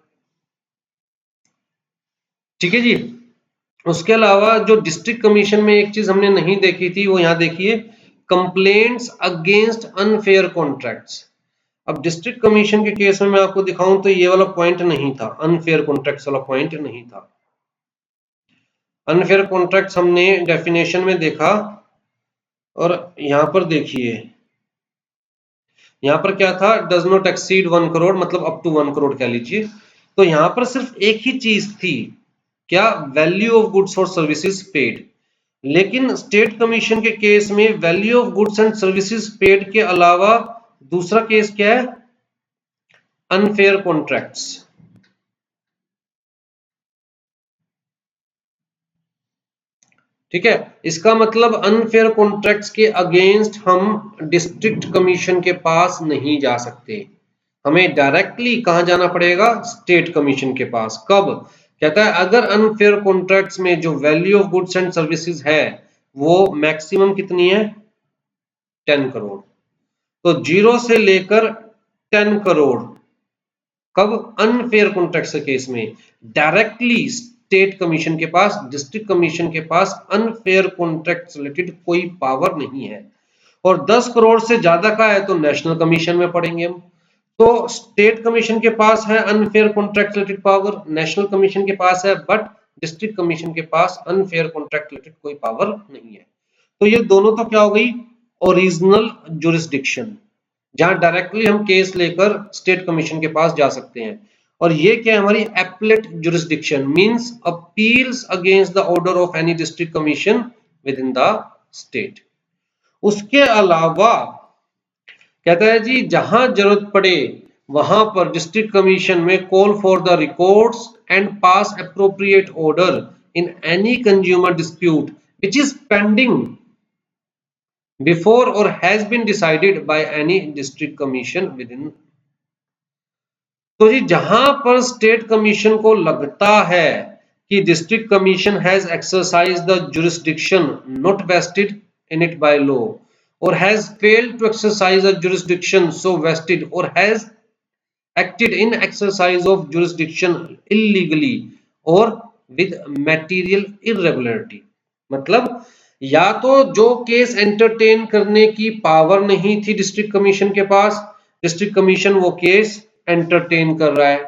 ठीक है जी। उसके अलावा जो डिस्ट्रिक्ट कमीशन में एक चीज हमने नहीं देखी थी वो यहां देखिए, कंप्लेंट्स अगेंस्ट अनफेयर कॉन्ट्रैक्ट्स। अब डिस्ट्रिक्ट कमीशन के केस में मैं आपको दिखाऊं तो ये वाला पॉइंट नहीं था, अनफेयर कॉन्ट्रैक्ट्स वाला पॉइंट नहीं था। अनफेयर कॉन्ट्रैक्ट्स हमने डेफिनेशन में देखा और यहां पर देखिए, यहां पर क्या था, डज नॉट एक्सीड 1 करोड़ मतलब अप टू 1 करोड़ कह लीजिए। तो यहां पर सिर्फ एक ही चीज थी, क्या, वैल्यू ऑफ गुड्स और सर्विसेज पेड। लेकिन स्टेट कमीशन के केस में value of goods and services paid के अलावा दूसरा केस क्या है, अनफेयर कॉन्ट्रैक्ट्स। ठीक है। इसका मतलब अनफेयर कॉन्ट्रैक्ट्स के अगेंस्ट हम डिस्ट्रिक्ट कमीशन के पास नहीं जा सकते, हमें डायरेक्टली कहां जाना पड़ेगा, स्टेट कमीशन के पास। कब, कहता है अगर अनफेयर कॉन्ट्रैक्ट्स में जो value of goods and services है वो मैक्सिमम कितनी है, 10 करोड़। तो 0 से लेकर 10 करोड़, कब, अनफेयर कॉन्ट्रैक्ट्स के केस में डायरेक्टली स्टेट कमीशन के पास, डिस्ट्रिक्ट कमीशन के पास अनफेयर कॉन्ट्रैक्ट रिलेटेड कोई पावर नहीं है। और 10 करोड़ से ज्यादा का है तो नेशनल कमीशन में पड़ेंगे हम। तो स्टेट कमीशन के पास है unfair contract related power, national commission के पास है, बट डिस्ट्रिक्ट कमीशन के पास अनफेयर कॉन्ट्रैक्ट रिलेटेड कोई पावर नहीं है। तो ये दोनों तो क्या हो गई, ओरिजिनल जुरिस्डिक्शन, जहां डायरेक्टली हम केस लेकर स्टेट कमीशन के पास जा सकते हैं। और ये क्या है, हमारी appellate jurisdiction means appeals against the order of any district commission within the state. उसके अलावा कहता है जी जहां जरूरत पड़े वहां पर डिस्ट्रिक्ट कमीशन में call for the records and pass appropriate order in any consumer dispute which is pending before or has been decided by any district commission within। तो जी जहां पर स्टेट कमीशन को लगता है कि district commission has exercise the jurisdiction not vested in it by law और has failed to exercise the jurisdiction so vested और has acted in exercise of jurisdiction illegally or with material irregularity। मतलब या तो जो केस एंटरटेन करने की पावर नहीं थी डिस्ट्रिक्ट कमीशन के पास, डिस्ट्रिक्ट कमीशन वो केस एंटरटेन कर रहा है,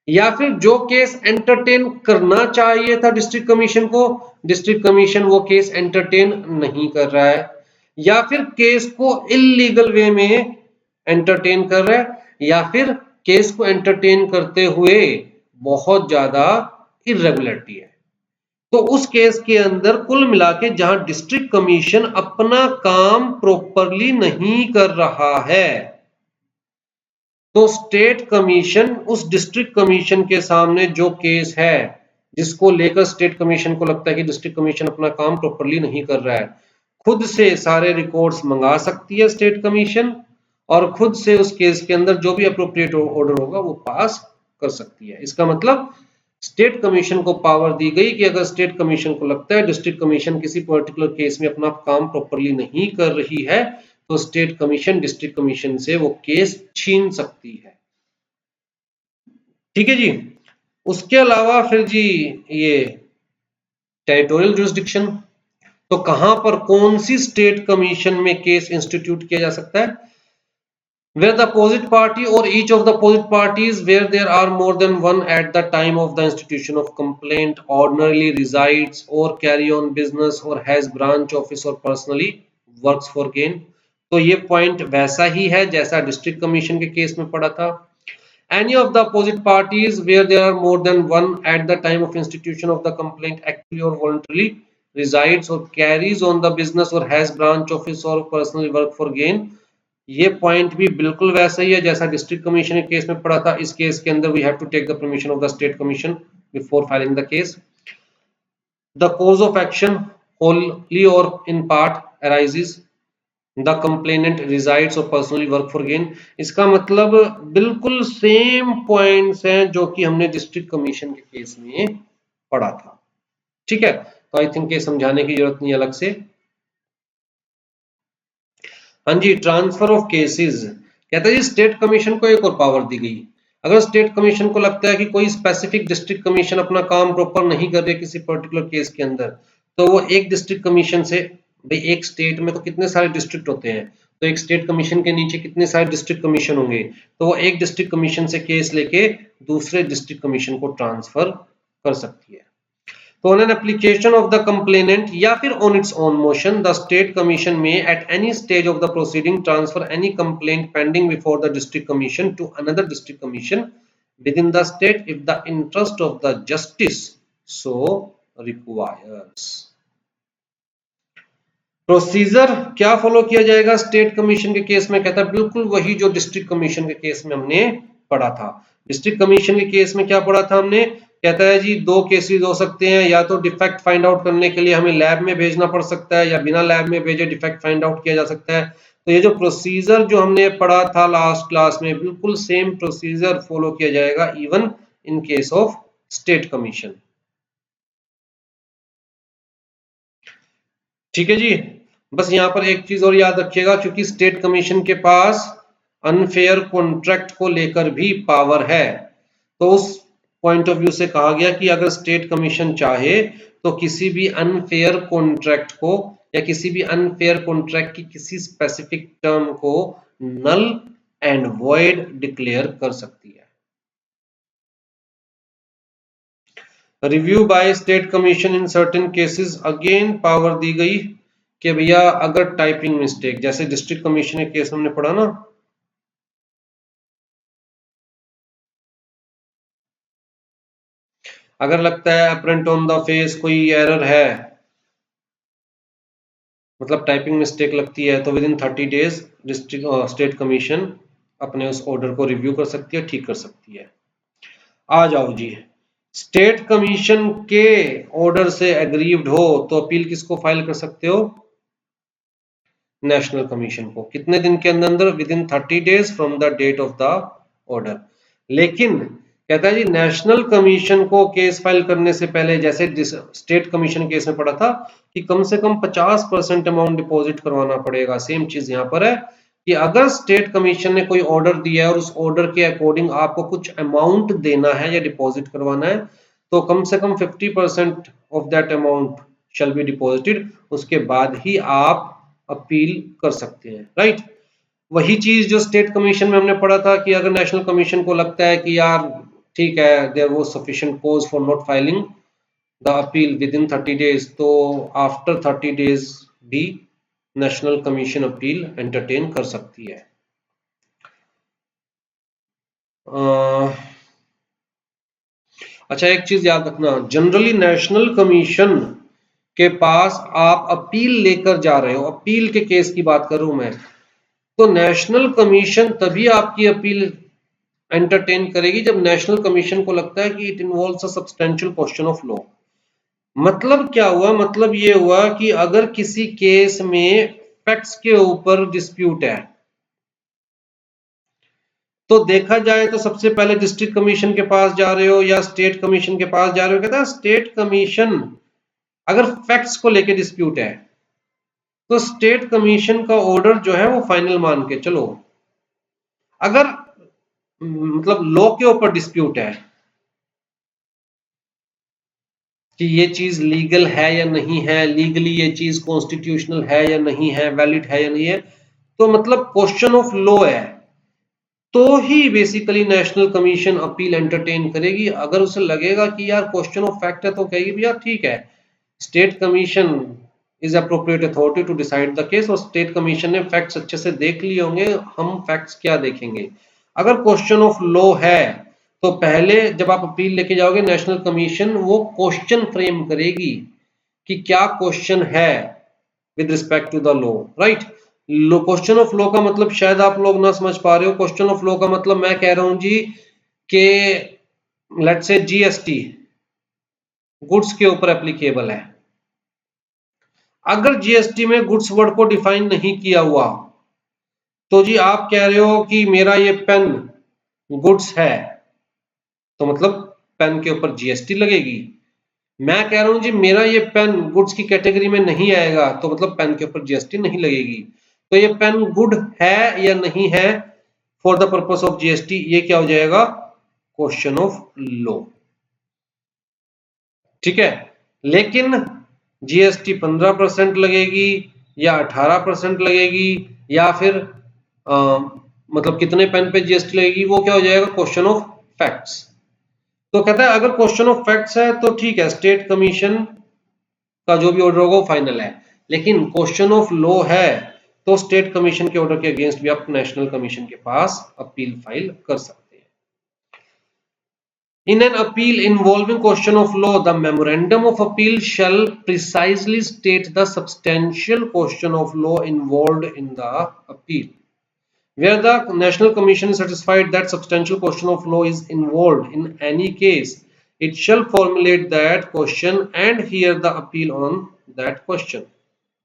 या फिर जो केस एंटरटेन करना चाहिए था डिस्ट्रिक्ट कमीशन को, डिस्ट्रिक्ट कमीशन वो केस एंटरटेन नहीं कर रहा है, या फिर केस को इलीगल वे में एंटरटेन कर रहा है, या फिर केस को एंटरटेन करते हुए बहुत ज्यादा इरेगुलरिटी है। तो उस केस के अंदर कुल मिला के जहां डिस्ट्रिक्ट कमीशन अपना काम प्रॉपरली नहीं कर रहा है तो स्टेट कमीशन उस डिस्ट्रिक्ट कमीशन के सामने जो केस है जिसको लेकर स्टेट कमीशन को लगता है कि डिस्ट्रिक्ट कमीशन अपना काम प्रॉपरली नहीं कर रहा है, खुद से सारे रिकॉर्ड्स मंगा सकती है स्टेट कमीशन और खुद से उस केस के अंदर जो भी अप्रोप्रिएट ऑर्डर होगा वो पास कर सकती है। इसका मतलब स्टेट कमीशन को पावर दी गई कि अगर स्टेट कमीशन को लगता है डिस्ट्रिक्ट कमीशन किसी पर्टिकुलर केस में अपना काम प्रॉपरली नहीं कर रही है तो स्टेट कमीशन डिस्ट्रिक्ट कमीशन से वो केस छीन सकती है। ठीक है जी। उसके अलावा फिर जी ये टेरिटोरियल जुरिस्डिक्शन, तो कहां पर कौन सी स्टेट कमीशन में केस इंस्टीट्यूट किया जा सकता है? where the opposite party or each of the opposite parties where there are more than one at the time of the institution of complaint ordinarily resides or carry on business or has branch office or personally works for gain। तो ये पॉइंट वैसा ही है जैसा डिस्ट्रिक्ट कमीशन के केस में पड़ा था। any of the opposite parties where there are more than one at the time of institution of the complaint actively or voluntarily resides or carries on the business or has branch office or personally work for gain। ये पॉइंट भी बिल्कुल वैसा ही है जैसा डिस्ट्रिक्ट कमीशन के केस में पड़ा था। इस केस के अंदर we have to take the permission of the state commission before filing the case. The cause of action wholly or in part arises the complainant resides और पर्सनली वर्क फॉर गेन। इसका मतलब बिल्कुल सेम पॉइंट्स हैं जो कि हमने डिस्ट्रिक्ट कमीशन के केस में पढ़ा था। ठीक है, तो आई थिंक ये समझाने की जरूरत नहीं अलग से। हाँ जी, ट्रांसफर ऑफ केसेस कहता है जी स्टेट कमीशन को एक और पावर दी गई। अगर स्टेट कमीशन को लगता है कि कोई स्पेसिफिक डिस्ट्रिक्ट कमीशन अपना काम प्रॉपर नहीं कर रही किसी पर्टिकुलर केस के अंदर, तो वो एक डिस्ट्रिक्ट कमीशन से, भाई एक स्टेट में तो कितने सारे डिस्ट्रिक्ट होते हैं, तो एक स्टेट कमीशन के नीचे कितने सारे डिस्ट्रिक्ट कमीशन होंगे, तो वो एक डिस्ट्रिक्ट कमीशन से केस लेके दूसरे डिस्ट्रिक्ट कमीशन को ट्रांसफर कर सकती है। तो on an application of the complainant या फिर on its own motion, the state commission may at any stage of the proceeding transfer any complaint pending before the district commission to another district commission within the state if the interest of the justice so requires। Procedure क्या फॉलो किया जाएगा स्टेट कमीशन के केस में? कहता है बिल्कुल वही जो डिस्ट्रिक्ट कमीशन के केस में हमने पढ़ा था। डिस्ट्रिक्ट कमीशन के केस में क्या पढ़ा था हमने? कहता है जी दो केसेस हो सकते हैं, या तो डिफेक्ट फाइंड आउट करने के लिए हमें लैब में भेजना पड़ सकता है, या बिना लैब में भेजे डिफेक्ट फाइंड आउट किया जा सकता है। तो ये जो प्रोसीजर जो हमने पढ़ा था लास्ट क्लास में, बिल्कुल सेम प्रोसीजर फॉलो किया जाएगा even in case of state commission. ठीक है जी, बस यहाँ पर एक चीज और याद रखिएगा, क्योंकि स्टेट कमीशन के पास अनफेयर कॉन्ट्रैक्ट को लेकर भी पावर है, तो उस पॉइंट ऑफ व्यू से कहा गया कि अगर स्टेट कमीशन चाहे तो किसी भी अनफेयर कॉन्ट्रैक्ट को या किसी भी अनफेयर कॉन्ट्रैक्ट की किसी स्पेसिफिक टर्म को नल एंड वॉइड डिक्लेयर कर सकती है। Review by state commission in certain cases, again power दी गई कि भैया अगर टाइपिंग मिस्टेक, जैसे डिस्ट्रिक्ट कमीशन के केस हमने पढ़ा ना, अगर लगता है अपरेंट ऑन द फेस कोई एरर है, मतलब टाइपिंग मिस्टेक लगती है, तो within 30 days district state commission अपने उस ऑर्डर को रिव्यू कर सकती है, ठीक कर सकती है। आ जाओ जी, स्टेट कमीशन के ऑर्डर से एग्रीव्ड हो तो अपील किसको फाइल कर सकते हो? नेशनल कमीशन को। कितने दिन के अंदर? Within 30 days from the date of the order. लेकिन कहता है जी नेशनल कमीशन को केस फाइल करने से पहले, जैसे स्टेट कमीशन केस में पड़ा था कि कम से कम 50% अमाउंट डिपॉजिट करवाना पड़ेगा, सेम चीज यहाँ पर है कि अगर स्टेट कमीशन ने कोई ऑर्डर दिया है और उस ऑर्डर के अकॉर्डिंग आपको कुछ अमाउंट देना है या डिपॉजिट करवाना है, तो कम से कम 50% of that amount shall be deposited, उसके बाद ही आप अपील कर सकते हैं, राइट। वही चीज जो स्टेट कमीशन में हमने पढ़ा था कि अगर नेशनल कमीशन को लगता है कि यार ठीक है, there was sufficient cause for not filing the appeal within 30 days, तो आफ्टर 30 डेज भी नेशनल कमीशन अपील एंटरटेन कर सकती है। अच्छा, एक चीज याद रखना, जनरली नेशनल कमीशन के पास आप अपील लेकर जा रहे हो, अपील के केस की बात कर रहा हूं मैं, तो नेशनल कमीशन तभी आपकी अपील एंटरटेन करेगी जब नेशनल कमीशन को लगता है कि it involves a substantial question of law. मतलब क्या हुआ? मतलब ये हुआ कि अगर किसी केस में फैक्ट्स के ऊपर डिस्प्यूट है, तो देखा जाए तो सबसे पहले डिस्ट्रिक्ट कमीशन के पास जा रहे हो या स्टेट कमीशन के पास जा रहे हो? कहता है स्टेट कमीशन, अगर फैक्ट्स को लेके डिस्प्यूट है तो स्टेट कमीशन का ऑर्डर जो है वो फाइनल मान के चलो। अगर मतलब लॉ के ऊपर डिस्प्यूट है कि ये चीज लीगल है या नहीं है, लीगली ये चीज कॉन्स्टिट्यूशनल है या नहीं है, वैलिड है या नहीं है, तो मतलब क्वेश्चन ऑफ लॉ है, तो ही basically national commission appeal entertain करेगी। अगर उसे लगेगा कि यार क्वेश्चन ऑफ फैक्ट है तो कहेगी भैया ठीक है, state commission is appropriate authority to decide the case, और स्टेट कमीशन ने फैक्ट्स अच्छे से देख लिए होंगे, हम फैक्ट्स क्या देखेंगे। अगर क्वेश्चन ऑफ लॉ है तो पहले जब आप अपील लेके जाओगे नेशनल कमीशन वो क्वेश्चन फ्रेम करेगी कि क्या क्वेश्चन है with respect to the law, right. Question of law का मतलब शायद आप लोग ना समझ पा रहे हो। क्वेश्चन ऑफ लॉ का मतलब मैं कह रहा हूं जी कि लेट्स से जीएसटी गुड्स के ऊपर एप्लीकेबल है। अगर जीएसटी में गुड्स वर्ड को डिफाइन नहीं किया हुआ तो जी आप कह रहे हो कि मेरा ये पेन गुड्स है तो मतलब पेन के ऊपर जीएसटी लगेगी। मैं कह रहा हूं जी मेरा ये पेन गुड्स की कैटेगरी में नहीं आएगा तो मतलब पेन के ऊपर जीएसटी नहीं लगेगी। तो ये पेन गुड है या नहीं है for the purpose of GST, ये क्या हो जाएगा, क्वेश्चन ऑफ लॉ, ठीक है। लेकिन जीएसटी 15% लगेगी या 18% लगेगी या फिर मतलब कितने पेन पे जीएसटी लगेगी, वो क्या हो जाएगा, क्वेश्चन ऑफ फैक्ट्स। तो कहता है अगर क्वेश्चन ऑफ फैक्ट्स है तो ठीक है, स्टेट कमीशन का जो भी ऑर्डर होगा वो फाइनल है। लेकिन क्वेश्चन ऑफ लॉ है तो स्टेट कमीशन के ऑर्डर के अगेंस्ट भी आप नेशनल कमीशन के पास अपील फाइल कर सकते हैं। In an appeal involving question of law, the memorandum of appeal shall precisely state the substantial question of law involved in the appeal. Where the National Commission is satisfied that substantial question of law is involved in any case, it shall formulate that question and hear the appeal on that question.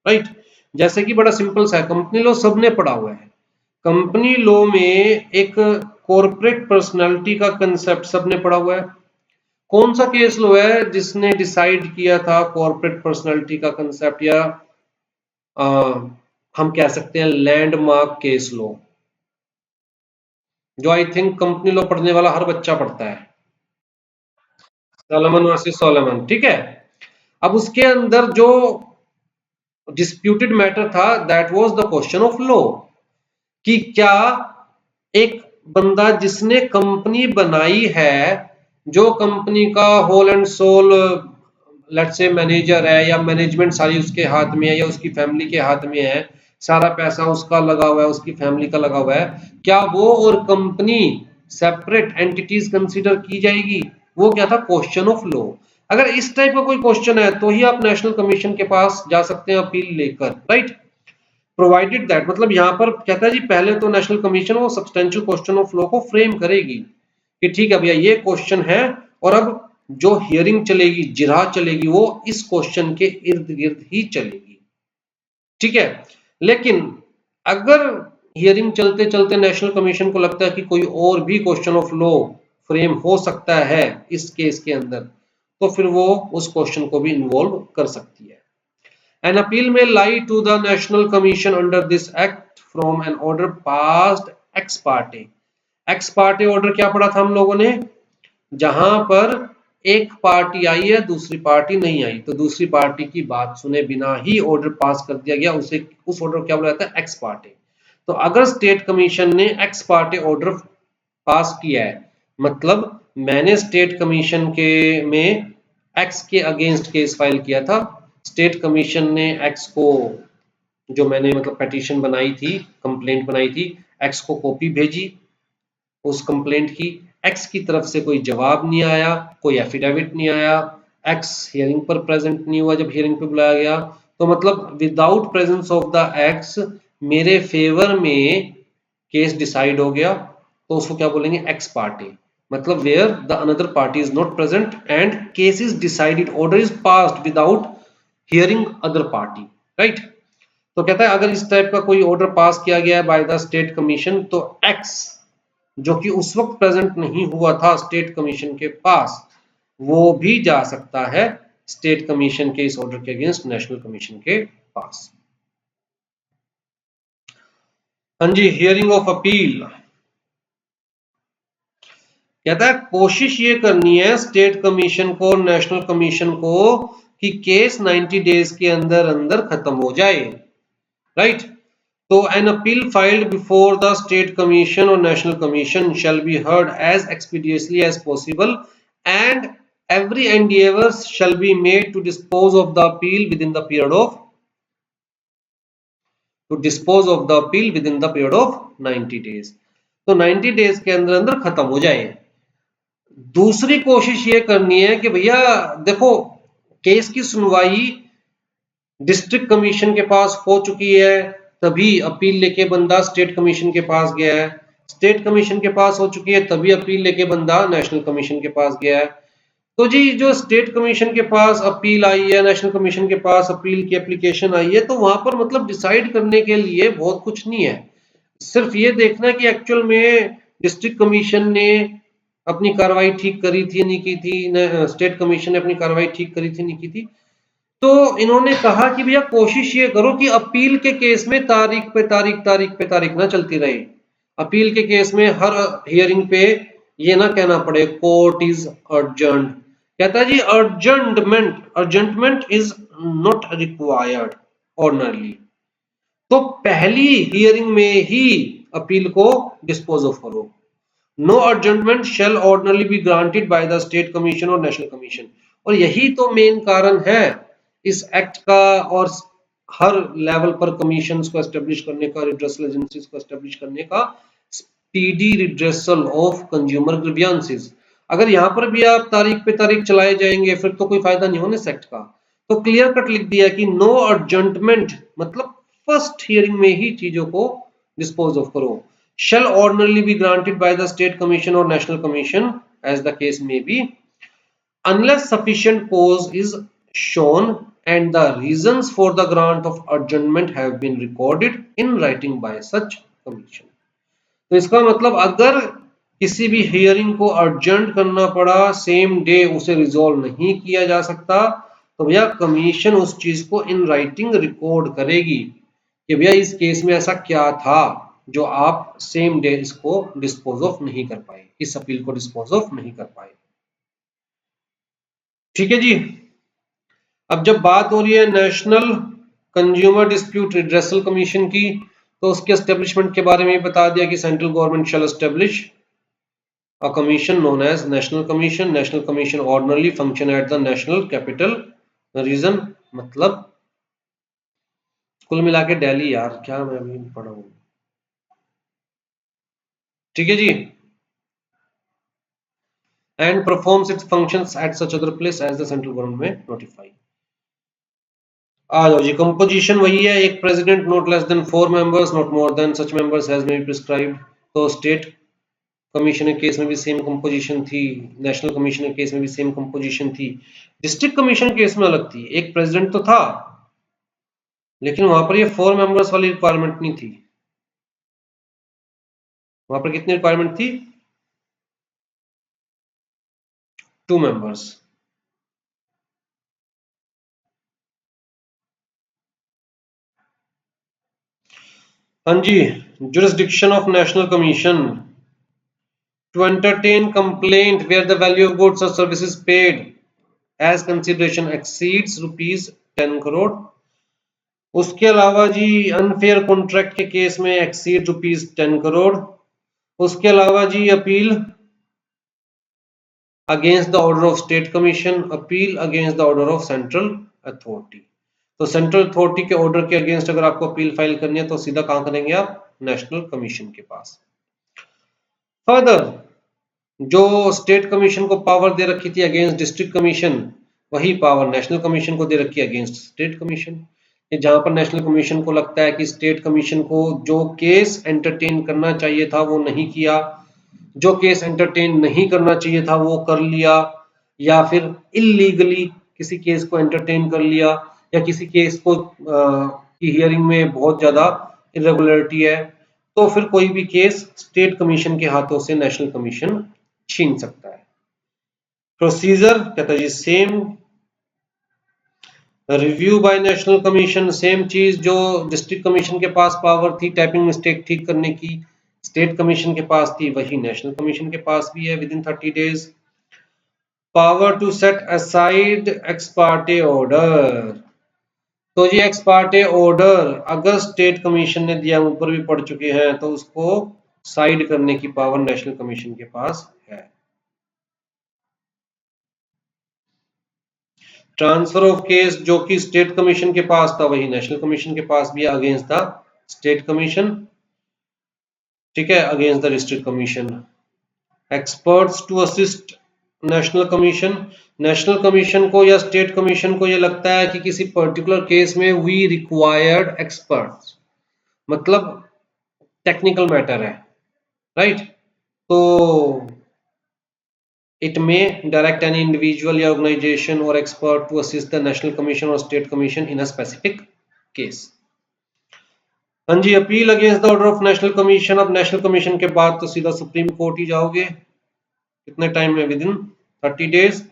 Right? जैसे कि बड़ा सिंपल सा है, कंपनी लॉ सबने पढ़ा हुआ है। कंपनी लॉ में एक कॉर्पोरेट पर्सनालिटी का कंसेप्ट सबने पढ़ा हुआ है। कौन सा केस लॉ है जिसने डिसाइड किया था कॉर्पोरेट पर्सनालिटी का कंसेप्ट, या आ, हम कह सकते हैं लैंडमार्क केस लॉ, जो आई थिंक कंपनी लॉ पढ़ने वाला हर बच्चा पढ़ता है, सोलोमन वर्सेस सोलोमन, ठीक है। अब उसके अंदर जो डिस्प्यूटेड मैटर था that was the question of law, कि क्या एक बंदा जिसने कंपनी बनाई है, जो कंपनी का whole and sole let's say manager है या मैनेजमेंट सारी उसके हाथ में है या उसकी फैमिली के हाथ में है, सारा पैसा उसका लगा हुआ है, उसकी फैमिली का लगा हुआ है, क्या वो और कंपनी सेपरेट एंटिटीज कंसीडर की जाएगी, वो क्या था, क्वेश्चन ऑफ लॉ। अगर इस टाइप का कोई क्वेश्चन है तो ही आप नेशनल कमीशन के पास जा सकते हैं अपील लेकर, राइट। प्रोवाइडेड दैट, मतलब यहां पर कहता है जी पहले तो नेशनल कमीशन वो सब्सटेंशियल क्वेश्चन ऑफ लॉ को फ्रेम करेगी कि ठीक है भैया ये क्वेश्चन है, और अब जो हियरिंग चलेगी, जिरह चलेगी, वो इस क्वेश्चन के इर्द गिर्द ही चलेगी, ठीक है। लेकिन अगर हियरिंग चलते चलते नेशनल कमीशन को लगता है कि कोई और भी क्वेश्चन ऑफ लॉ फ्रेम हो सकता है इस केस के अंदर, तो फिर वो उस क्वेश्चन को भी इन्वॉल्व कर सकती है। An appeal may lie to the National Commission under this Act from an order passed ex parte. Ex parte order क्या पढ़ा था हम लोगों ने, जहां पर एक पार्टी आई है दूसरी पार्टी नहीं आई, तो दूसरी पार्टी की बात सुने बिना ही ऑर्डर पास कर दिया गया, उसे उस ऑर्डर को क्या बोला जाता है, एक्स पार्टे। तो अगर स्टेट कमीशन ने एक्स पार्टे ऑर्डर पास किया है, मतलब मैंने स्टेट कमीशन के में एक्स के अगेंस्ट केस फाइल किया था, स्टेट कमीशन ने एक्स को, जो मैंने मतलब पिटीशन बनाई थी, कंप्लेंट बनाई थी, एक्स को कॉपी भेजी उस कंप्लेंट की, एक्स की तरफ से कोई जवाब नहीं आया, कोई एफिडेविट नहीं आया, एक्स हियरिंग पर प्रेजेंट नहीं हुआ जब हियरिंग पे बुलाया गया, तो मतलब without presence of the ex मेरे फेवर में केस डिसाइड हो गया, तो उसको क्या बोलेंगे, एक्स पार्टी। मतलब where the another party is not present and case is decided, order is passed without hearing other party, right. तो कहता है अगर इस टाइप का कोई ऑर्डर पास किया गया है बाय द स्टेट कमीशन, तो एक्स जो कि उस वक्त प्रेजेंट नहीं हुआ था स्टेट कमीशन के पास, वो भी जा सकता है स्टेट कमीशन के इस ऑर्डर के अगेंस्ट नेशनल कमीशन के पास। हाँ जी, हियरिंग ऑफ अपील। कहता है कोशिश ये करनी है स्टेट कमीशन को और नेशनल कमीशन को कि केस 90 डेज के अंदर अंदर खत्म हो जाए, राइट। तो an appeal filed before the state commission और national commission shall be heard as expeditiously as possible and every endeavor shall be made to dispose of the appeal within the period of 90 days। तो 90 डेज के अंदर अंदर खत्म हो जाए। दूसरी कोशिश ये करनी है कि भैया देखो केस की सुनवाई डिस्ट्रिक्ट कमीशन के पास हो चुकी है, तभी अपील लेके बंदा स्टेट कमीशन के पास गया है, स्टेट कमीशन के पास हो चुकी है तभी अपील लेके बंदा नेशनल कमीशन के पास गया है। तो जी जो स्टेट कमीशन के पास अपील आई है, नेशनल कमीशन के पास अपील की एप्लीकेशन आई है, तो वहां पर मतलब डिसाइड करने के लिए बहुत कुछ नहीं है। सिर्फ ये देखना कि एक्चुअल में डिस्ट्रिक्ट कमीशन ने अपनी कार्रवाई ठीक करी थी नहीं की थी, स्टेट कमीशन ने अपनी कार्रवाई ठीक करी थी नहीं की थी। तो इन्होंने कहा कि भैया कोशिश ये करो कि अपील के केस में तारीख पे तारीख ना चलती रहे। अपील के केस में हर हियरिंग पे ये ना कहना पड़े कोर्ट इज अर्जेंट। कहता है जी adjournment is not required ordinarily. तो पहली हियरिंग में ही अपील को डिस्पोज ऑफ करो। No adjournment shall ordinarily be granted by the state commission और नेशनल कमीशन। और यही तो मेन कारण है इस एक्ट का और हर लेवल पर कमीशंस को एस्टेब्लिश करने का, रिड्रेसल एजेंसीज को एस्टेब्लिश करने का, speedy redressal of consumer grievances. अगर यहां पर भी आप तारीख पे तारीख चलाए जाएंगे फिर तो कोई फायदा नहीं होने इस एक्ट का। तो क्लियर कट लिख दिया कि नो अर्जेंटमेंट मतलब फर्स्ट हियरिंग में ही चीजों को डिस्पोज ऑफ करो। shall ordinarily be granted by the state commission or national commission as the case may be unless sufficient cause is shown and the reasons for the grant of adjournment have been recorded in writing by such commission। तो इसका मतलब अगर किसी भी हियरिंग को अर्जेंट करना पड़ा, सेम डे उसे रिजॉल्व नहीं किया जा सकता, तो भैया कमीशन उस चीज को इन राइटिंग रिकॉर्ड करेगी कि भैया इस केस में ऐसा क्या था जो आप सेम डे इसको डिस्पोज ऑफ नहीं कर पाए, इस अपील को डिस्पोज ऑफ नहीं कर पाए। ठीक है जी। अब जब बात हो रही है national consumer dispute redressal commission की, तो उसके एस्टेब्लिशमेंट के बारे में बता दिया कि central government shall establish a commission known as national commission। national commission ordinarily function at the national capital region। मतलब कुल मिला के दिल्ली यार, क्या मैं अभी पढ़ा हूं। ठीक है जी। and performs its functions at such other place as the central government में notify। आ जाओ जी, कंपोजिशन वही है, एक president, not less than 4 members, not more than such members has may be prescribed. तो स्टेट कमीशन के केस में भी सेम कंपोजिशन थी, नेशनल कमीशन के केस में भी सेम कंपोजिशन थी, डिस्ट्रिक्ट कमीशन केस में अलग थी। एक प्रेसिडेंट तो था लेकिन वहां पर ये 4 मेंबर्स वाली रिक्वायरमेंट नहीं थी। वहां पर कितनी रिक्वायरमेंट थी? 2 मेंबर्स। हाँ जी, jurisdiction of national commission to entertain complaint where the value of goods or services paid as consideration exceeds rupees 10 crore. उसके अलावा जी अनफेयर कॉन्ट्रैक्ट के केस में एक्सीड रुपीज 10 करोड़। उसके अलावा जी appeal against the order of state commission, appeal against the order of central authority. तो सेंट्रल अथॉरिटी के ऑर्डर के अगेंस्ट अगर आपको अपील फाइल करनी है तो सीधा कहां करेंगे आप? नेशनल कमीशन के पास। फर्दर जो स्टेट कमीशन को पावर दे रखी थी अगेंस्ट डिस्ट्रिक्ट कमीशन, वही पावर नेशनल कमीशन को दे रखी है अगेंस्ट स्टेट कमीशन। जहां पर नेशनल कमीशन को लगता है कि स्टेट कमीशन को जो केस एंटरटेन करना चाहिए था वो नहीं किया, जो केस एंटरटेन नहीं करना चाहिए था वो कर लिया, या फिर इलीगली किसी केस को एंटरटेन कर लिया, या किसी केस को की हियरिंग में बहुत ज्यादा इरेगुलरिटी है, तो फिर कोई भी केस स्टेट कमीशन के हाथों से नेशनल कमीशन छीन सकता है। प्रोसीजर कहता है जी same, review by national commission same चीज, जो डिस्ट्रिक्ट कमीशन के पास पावर थी टाइपिंग मिस्टेक ठीक करने की, स्टेट कमीशन के पास थी वही नेशनल कमीशन के पास भी है within 30 days. Power to set aside ex parte order, तो ये एक्स पार्टे ऑर्डर अगर स्टेट कमीशन ने दिया, ऊपर भी पढ़ चुके हैं, तो उसको साइड करने की पावर नेशनल कमीशन के पास है। ट्रांसफर ऑफ केस जो कि स्टेट कमीशन के पास था वही नेशनल कमीशन के पास भी अगेंस्ट द स्टेट कमीशन, ठीक है, against the district commission. Experts to assist national commission, national commission को या स्टेट कमीशन को ये लगता है कि किसी पर्टिकुलर केस में वी रिक्वायर्ड एक्सपर्ट्स, मतलब टेक्निकल मैटर है, राइट, तो it may direct any individual या organization or expert to assist the national commission or state commission in a specific case। हाँ जी, appeal against the order of national commission, अब नेशनल कमीशन के बाद तो सीधा सुप्रीम कोर्ट ही जाओगे, कितने टाइम में, with in 30 days.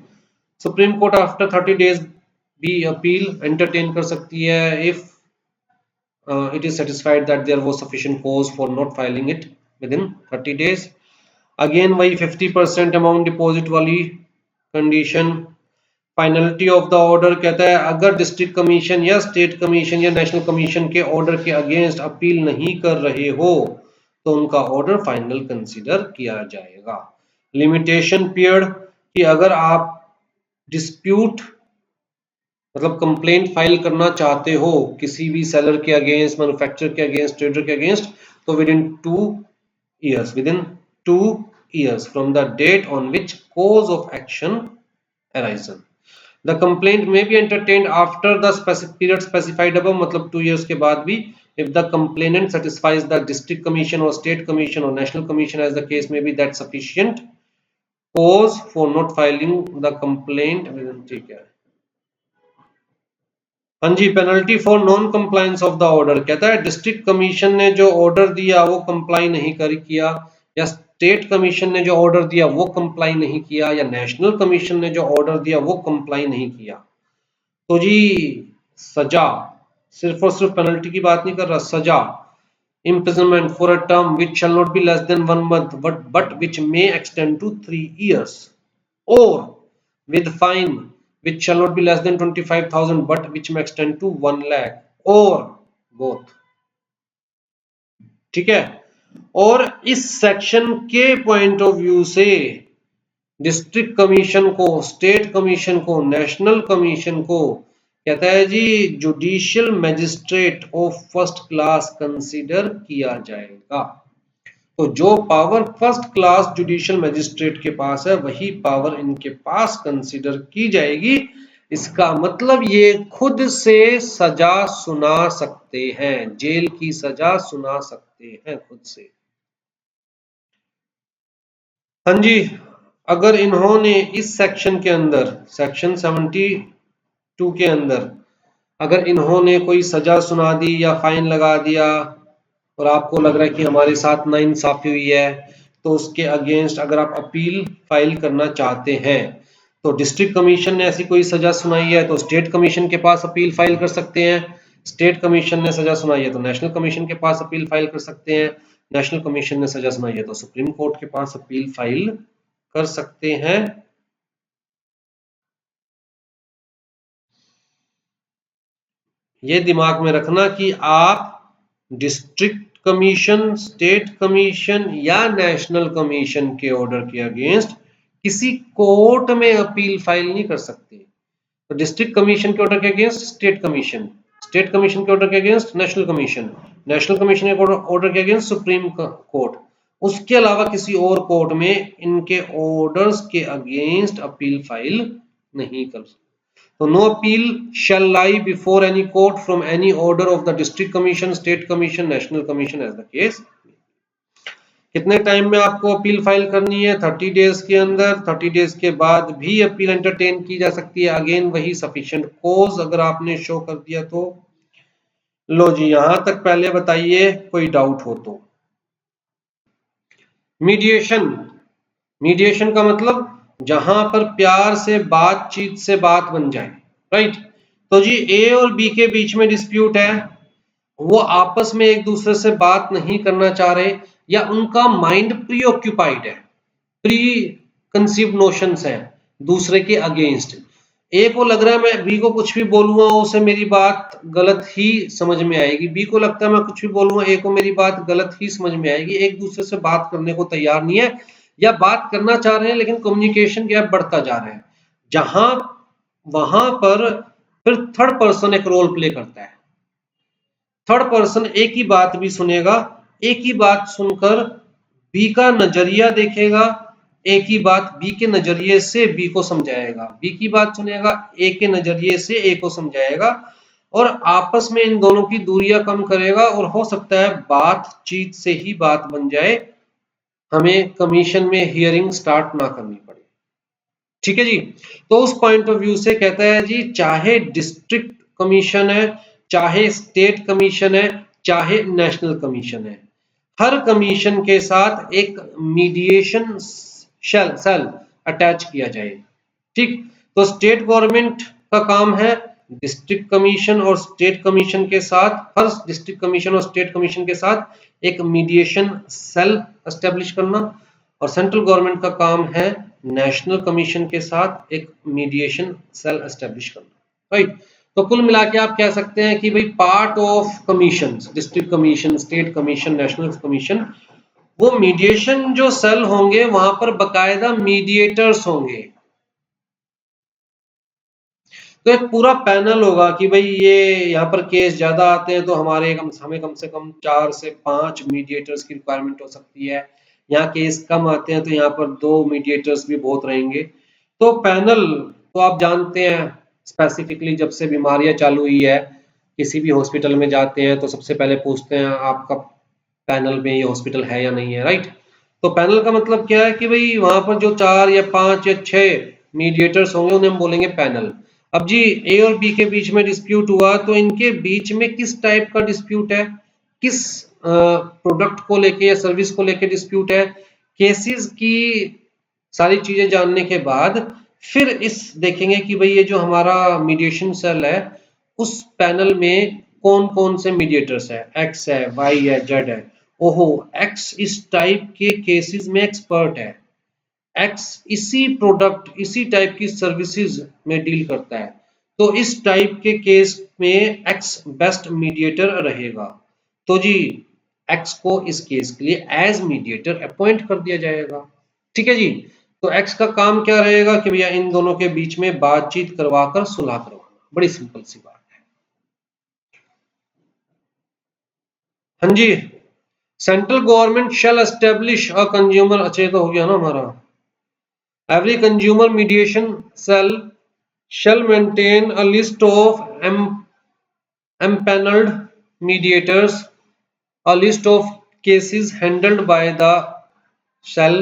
Supreme court after 30 days भी अपील एंटरटेन कर सकती है if it is satisfied that there was sufficient cause for not filing it within 30 days। Again वही 50% अमाउंट डिपॉजिट वाली condition. Finality of the order कहता है अगर डिस्ट्रिक्ट कमीशन या स्टेट कमीशन या नेशनल कमीशन के ऑर्डर के अगेंस्ट अपील नहीं कर रहे हो तो उनका ऑर्डर फाइनल कंसीडर किया जाएगा। लिमिटेशन पीरियड कि अगर आप डिस्प्यूट मतलब कंप्लेंट फाइल करना चाहते हो किसी भी सेलर के अगेंस्ट, मैन्युफैक्चरर के अगेंस्ट, ट्रेडर के अगेंस्ट, तो with in 2 years from the date on which cause of action arisen। The complaint may be entertained after the specific period specified above, मतलब 2 years के बाद भी, if the complainant satisfies the district commission or state commission or national commission as the case may be that sufficient cause for not filing the complaint within, ठीक है। हाँ जी, penalty for non compliance of the order कहता है डिस्ट्रिक्ट कमीशन ने जो ऑर्डर दिया वो कंप्लाई नहीं किया, या स्टेट कमीशन ने जो ऑर्डर दिया वो कंप्लाई नहीं किया, या नेशनल कमीशन ने जो ऑर्डर दिया वो कंप्लाई नहीं किया, तो जी सजा, सिर्फ और सिर्फ पेनल्टी की बात नहीं कर रहा, सजा imprisonment for a term which shall not be less than 1 month but which may extend to 3 years, or with fine which shall not be less than 25,000 but which may extend to 1 lakh, or both। ठीक है, और इस सेक्शन के पॉइंट ऑफ व्यू से डिस्ट्रिक्ट कमीशन को, स्टेट कमीशन को, नेशनल कमीशन को कहता है जी judicial magistrate of first class consider किया जाएगा। तो जो power first class judicial magistrate के पास है वही पावर इनके पास कंसीडर की जाएगी। इसका मतलब ये खुद से सजा सुना सकते हैं, जेल की सजा सुना सकते हैं खुद से। हाँ जी, अगर इन्होंने इस सेक्शन के अंदर, सेक्शन 72 के अंदर अगर इन्होंने कोई सजा सुना दी या फाइन लगा दिया और आपको लग रहा है कि हमारे साथ नाइंसाफी हुई है, तो उसके अगेंस्ट अगर आप अपील फाइल करना चाहते हैं तो डिस्ट्रिक्ट कमीशन ने ऐसी कोई सजा सुनाई है तो स्टेट कमीशन के पास अपील फाइल कर सकते हैं, स्टेट कमीशन ने सजा सुनाई है तो नेशनल कमीशन के पास अपील फाइल कर सकते हैं, नेशनल कमीशन ने सजा सुनाई है तो सुप्रीम कोर्ट के पास अपील फाइल कर सकते हैं। ये दिमाग में रखना कि आप डिस्ट्रिक्ट कमीशन, स्टेट कमीशन या नेशनल कमीशन के ऑर्डर के अगेंस्ट किसी कोर्ट में अपील फाइल नहीं कर सकते। तो डिस्ट्रिक्ट कमीशन के ऑर्डर के against state commission, state commission के ऑर्डर के against national commission, national commission के ऑर्डर के अगेंस्ट सुप्रीम कोर्ट, उसके अलावा किसी और कोर्ट में इनके ऑर्डर्स के अगेंस्ट अपील फाइल नहीं कर सकते। So no appeal shall lie before any court from any order of the district commission, state commission, national commission as the case। कितने टाइम में आपको अपील फाइल करनी है? 30 डेज के अंदर। 30 डेज के बाद भी अपील एंटरटेन की जा सकती है, अगेन वही सफिशिएंट कॉज अगर आपने शो कर दिया तो। लो जी, यहां तक पहले बताइए कोई डाउट हो तो। मीडिएशन, मीडिएशन का मतलब जहां पर प्यार से, बातचीत से बात बन जाए, राइट। तो जी ए और बी के बीच में डिस्प्यूट है, वो आपस में एक दूसरे से बात नहीं करना चाह रहे, या उनका माइंड प्री ऑक्यूपाइड है, प्री कंसीव्ड नोशंस है दूसरे के अगेंस्ट। ए को लग रहा है मैं बी को कुछ भी बोलूंगा उसे मेरी बात गलत ही समझ में आएगी, बी को लगता है मैं कुछ भी बोलूंगा ए को मेरी बात गलत ही समझ में आएगी, एक दूसरे से बात करने को तैयार नहीं है या बात करना चाह रहे हैं लेकिन कम्युनिकेशन गैप बढ़ता जा रहा है। जहां वहां पर फिर थर्ड पर्सन एक रोल प्ले करता है। थर्ड पर्सन ए की बात भी सुनेगा, ए की बात सुनकर बी का नजरिया देखेगा, ए की बात बी के नजरिए से बी को समझाएगा, बी की बात सुनेगा, ए के नजरिए से ए को समझाएगा और आपस में इन दोनों की दूरियां कम करेगा और हो सकता है बातचीत से ही बात बन जाए, हमें कमीशन में हियरिंग स्टार्ट ना करनी पड़े। ठीक है जी। तो उस पॉइंट ऑफ व्यू से कहता है जी, चाहे डिस्ट्रिक्ट कमीशन है, चाहे स्टेट कमीशन है, चाहे नेशनल कमीशन है, हर कमीशन के साथ एक मीडिएशन सेल अटैच किया जाए। ठीक, तो स्टेट गवर्नमेंट का काम है डिस्ट्रिक्ट कमीशन और स्टेट कमीशन के साथ, हर डिस्ट्रिक्ट कमीशन और स्टेट कमीशन के साथ एक मीडिएशन सेल एस्टेब्लिश करना, और सेंट्रल गवर्नमेंट का काम है नेशनल कमीशन के साथ एक मीडिएशन सेल एस्टेब्लिश करना। राइट, तो कुल मिला के आप कह सकते हैं कि भाई part of commission, district commission, state commission, national commission, वो मीडिएशन जो सेल होंगे वहां पर बकायदा मीडिएटर्स होंगे। तो एक पूरा पैनल होगा कि भाई ये यहाँ पर केस ज्यादा आते हैं तो हमें कम से कम 4 से 5 मीडिएटर्स की रिक्वायरमेंट हो सकती है, यहाँ केस कम आते हैं तो यहाँ पर 2 मीडिएटर्स भी बहुत रहेंगे। तो पैनल तो आप जानते हैं, स्पेसिफिकली जब से बीमारियां चालू हुई है किसी भी हॉस्पिटल में जाते हैं तो सबसे पहले पूछते हैं आपका पैनल में ये हॉस्पिटल है या नहीं है। राइट, तो पैनल का मतलब क्या है कि भाई वहां पर जो 4 या 5 या 6 मीडिएटर्स होंगे उन्हें हम बोलेंगे पैनल। अब जी ए और बी के बीच में डिस्प्यूट हुआ तो इनके बीच में किस टाइप का डिस्प्यूट है, किस प्रोडक्ट को लेके या सर्विस को लेके डिस्प्यूट है, केसेस की सारी चीजें जानने के बाद फिर इस देखेंगे कि भाई ये जो हमारा मीडिएशन सेल है उस पैनल में कौन कौन से मीडिएटर्स है, एक्स है, वाई है, जेड है। ओहो, एक्स इस टाइप के केसेस में एक्सपर्ट है, एक्स इसी प्रोडक्ट इसी टाइप की सर्विसेज में डील करता है, तो इस टाइप के केस में एक्स बेस्ट मीडिएटर रहेगा। तो जी एक्स को इस केस के लिए एज मीडिएटर अपॉइंट कर दिया जाएगा। ठीक है जी, तो एक्स का काम क्या रहेगा कि भैया इन दोनों के बीच में बातचीत करवाकर सुलह करवाना, बड़ी सिंपल सी बात है। हाँ जी, central government shall establish a consumer, अच्छा तो हो गया ना हमारा, every consumer mediation cell shall maintain a list of empaneled mediators, a list of cases handled by the cell,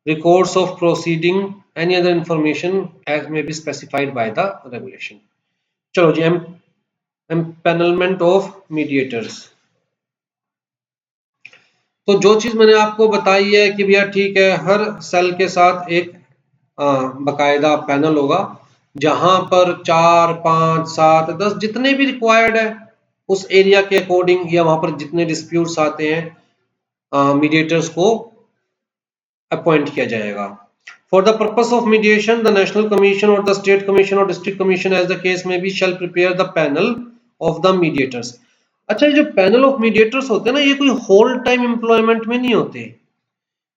records of proceeding, any other information as may be specified by the regulation। चलो जी, empanelment of mediators, तो जो चीज मैंने आपको बताई है कि भैया ठीक है हर सेल के साथ एक बकायदा पैनल होगा जहां पर 4, 5, 7, 10 जितने भी रिक्वायर्ड है उस एरिया के अकॉर्डिंग या वहां पर जितने डिस्प्यूट्स आते हैं मीडिएटर्स को अपॉइंट किया जाएगा। For the purpose of mediation the national commission और द स्टेट कमीशन और district commission as the case में be shall prepare the panel of the mediators. अच्छा, ये जो पैनल ऑफ मीडिएटर्स होते हैं ना, ये कोई होल टाइम एम्प्लॉयमेंट में नहीं होते।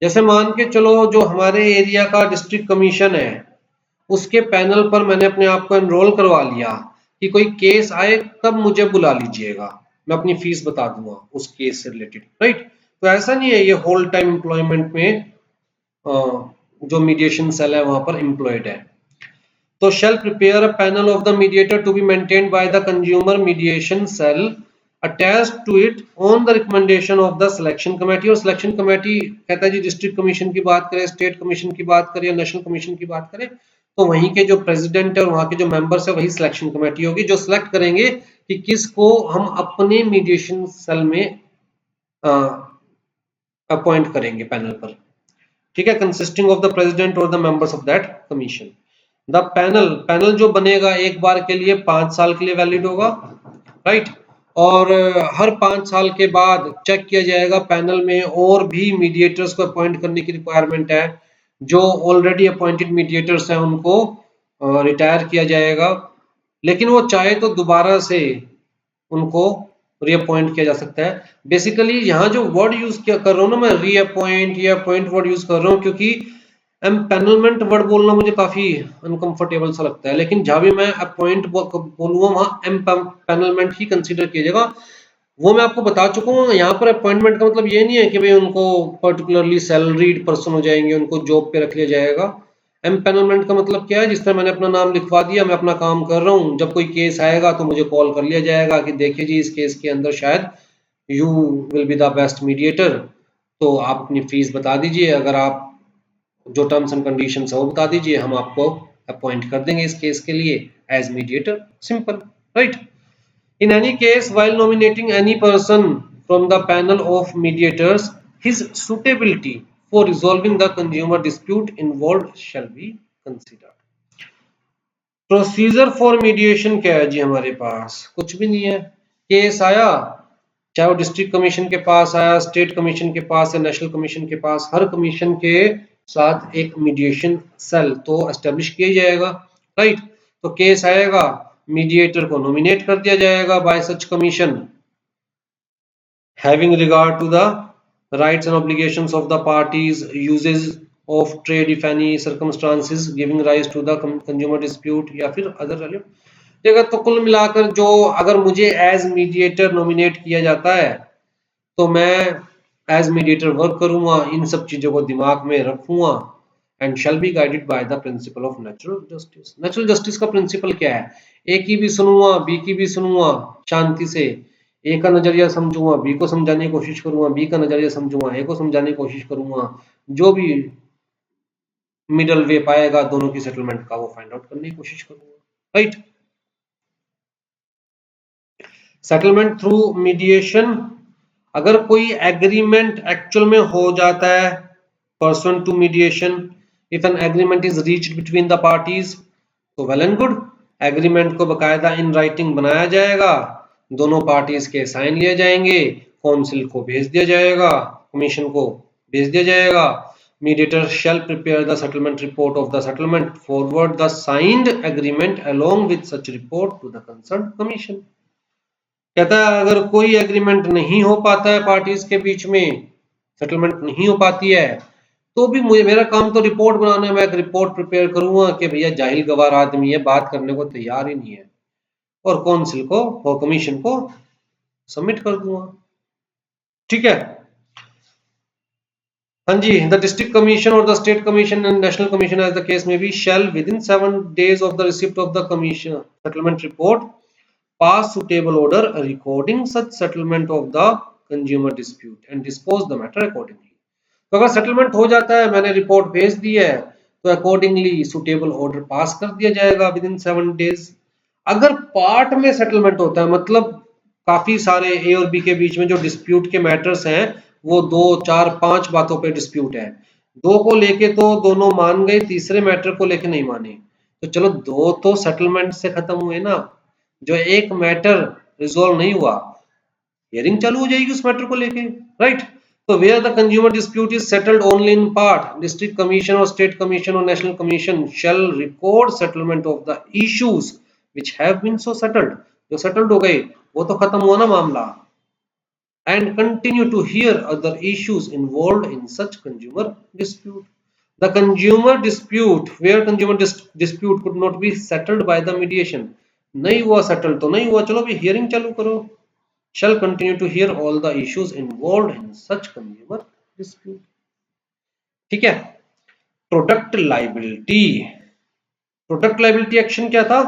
जैसे मान के चलो जो हमारे एरिया का डिस्ट्रिक्ट कमीशन है उसके पैनल पर मैंने अपने आप को एनरोल करवा लिया कि कोई केस आए तब मुझे बुला लीजिएगा, मैं अपनी फीस बता दूंगा उस केस से रिलेटेड। राइट, तो ऐसा नहीं है, ये होल टाइम एम्प्लॉयमेंट में जो मीडिएशन सेल है वहां पर एम्प्लॉयड है। तो shall prepare a panel of the mediator to be maintained by the consumer mediation cell attached to it on the recommendation of the selection committee। और selection committee कहता है जी डिस्ट्रिक्ट कमीशन की बात करें, स्टेट कमीशन की बात करें या नेशनल कमीशन की बात करें तो वहीं के जो प्रेसिडेंट है और वहां के जो मेंबर्स है वही सिलेक्शन कमेटी होगी जो सिलेक्ट करेंगे कि किसको हम अपने मीडिएशन सेल में अपॉइंट करेंगे पैनल पर। ठीक है, कंसिस्टिंग ऑफ द प्रेसिडेंट और the members of that commission. The panel जो बनेगा एक बार के लिए 5 साल के लिए वैलिड होगा। राइट, और हर 5 साल के बाद चेक किया जाएगा पैनल में और भी मीडिएटर्स को अपॉइंट करने की रिक्वायरमेंट है। जो ऑलरेडी अपॉइंटेड मीडिएटर्स हैं उनको रिटायर किया जाएगा, लेकिन वो चाहे तो दोबारा से उनको रीअपॉइंट किया जा सकता है। बेसिकली यहाँ जो वर्ड यूज किया कर रहा हूँ ना मैं, रीअपॉइंट या अपॉइंट वर्ड यूज कर रहा हूँ, क्योंकि एम्पैनलमेंट वर्ड बोलना मुझे काफी अनकंफर्टेबल सा लगता है, लेकिन जहां भी मैं अपॉइंट बोलूंगा वहां एम्पैनलमेंट ही कंसीडर कीजिएगा। वो मैं आपको बता चुका हूँ। यहाँ पर अपॉइंटमेंट का मतलब ये नहीं है कि भाई उनको पर्टिकुलरली सैलरीड पर्सन हो जाएंगे, उनको जॉब पे रख लिया जाएगा। एम्पैनलमेंट का मतलब क्या है, जिस तरह मैंने अपना नाम लिखवा दिया, मैं अपना काम कर रहा हूँ, जब कोई केस आएगा तो मुझे कॉल कर लिया जाएगा कि देखिए जी इस केस के अंदर शायद you will be the best mediator, तो आप अपनी फीस बता दीजिए, अगर आप जो टर्म्स एंड कंडीशंस है वो बता दीजिए, हम आपको अपॉइंट कर देंगे इस केस के लिए as mediator. Simple, right? In any case, while nominating any person from the panel of mediators, his suitability for resolving the consumer dispute involved shall be considered. Procedure for mediation क्या है जी? हमारे पास कुछ भी नहीं है। केस आया, चाहे वो डिस्ट्रिक्ट कमीशन के पास आया, स्टेट कमीशन के पास या नेशनल कमीशन के पास, हर कमीशन के साथ एक मीडिएशन सेल तो एस्टेब्लिश किया जाएगा, राइट? तो केस आएगा, मीडिएटर को नॉमिनेट कर दिया जाएगा bye such commission, having regard to the rights and obligations of the parties, uses of trade if any circumstances giving rise to the consumer dispute या फिर other relevant जगह। तो कुल मिलाकर जो अगर मुझे एज मीडिएटर नॉमिनेट किया जाता है तो मैं एज मीडिएटर वर्क करूंगा, इन सब चीजों को दिमाग में रखूंगा and shall be guided by the principle of natural justice. Natural justice का प्रिंसिपल क्या है? ए की भी सुनूंगा, बी की भी सुनूंगा शांति से, ए का नजरिया समझूंगा, बी को समझाने की कोशिश करूंगा, बी का नजरिया समझूंगा, ए को समझाने की कोशिश करूंगा, जो भी मिडल वे पाएगा दोनों की सेटलमेंट का वो फाइंड आउट करने की कोशिश करूंगा, राइट? सेटलमेंट थ्रू मीडिएशन, अगर कोई एग्रीमेंट एक्चुअल में हो जाता है person to mediation, if an agreement is reached between the parties, तो वेल एंड गुड, एग्रीमेंट को बकायदा इन राइटिंग बनाया जाएगा, दोनों पार्टीज के साइन लिए जाएंगे, काउंसिल को भेज दिया जाएगा, कमीशन को भेज दिया जाएगा। Mediator shall prepare the settlement report of the settlement, forward the signed agreement along with such report to the concern commission. कहता है अगर कोई एग्रीमेंट नहीं हो पाता है पार्टीज के बीच में, सेटलमेंट नहीं हो पाती है, तो भी मुझे, मेरा काम तो रिपोर्ट बनाना है, मैं एक रिपोर्ट प्रिपेयर करूंगा कि भैया जाहिल गवार आदमी है, बात करने को तैयार ही नहीं है, और काउंसिल को और कमीशन को सबमिट कर दूंगा, ठीक है? हाँ जी, द डिस्ट्रिक्ट कमीशन और the state commission and national commission as the case में be shall within 7 days of the receipt of the commission settlement report pass suitable order recording such settlement of the consumer dispute and dispose the matter accordingly। तो अगर सेटलमेंट हो जाता है, मैंने रिपोर्ट भेज दी है, तो अकॉर्डिंगली सुटेबल ऑर्डर पास कर दिया जाएगा विद इन 7 days। अगर पार्ट में सेटलमेंट होता है, मतलब काफी सारे ए और बी के बीच में जो डिस्प्यूट के मैटर्स हैं वो 2, 4, 5 बातों पे डिस्प्यूट है, 2 को लेके तो दोनों मान गए, तीसरे मैटर को लेके नहीं माने, तो चलो 2 तो सेटलमेंट से खत्म हुए ना, जो एक मैटर रिजोल्व नहीं हुआ, हियरिंग चालू हो जाएगी उस मैटर को लेके, राइट? तो where the consumer dispute is settled only in part, district commission और स्टेट कमीशन और national commission shall record settlement of the issues which have been so settled. जो सेटल्ड हो गए वो तो खत्म हुआ ना मामला, and continue to hear other issues involved in such consumer dispute। The consumer dispute where consumer dispute could not be settled by the mediation, नहीं हुआ सेटल तो नहीं हुआ, चलो भी हियरिंग चालू करो, shall continue to hear all the issues involved in such consumer dispute, ठीक है? Product liability, product liability action क्या था?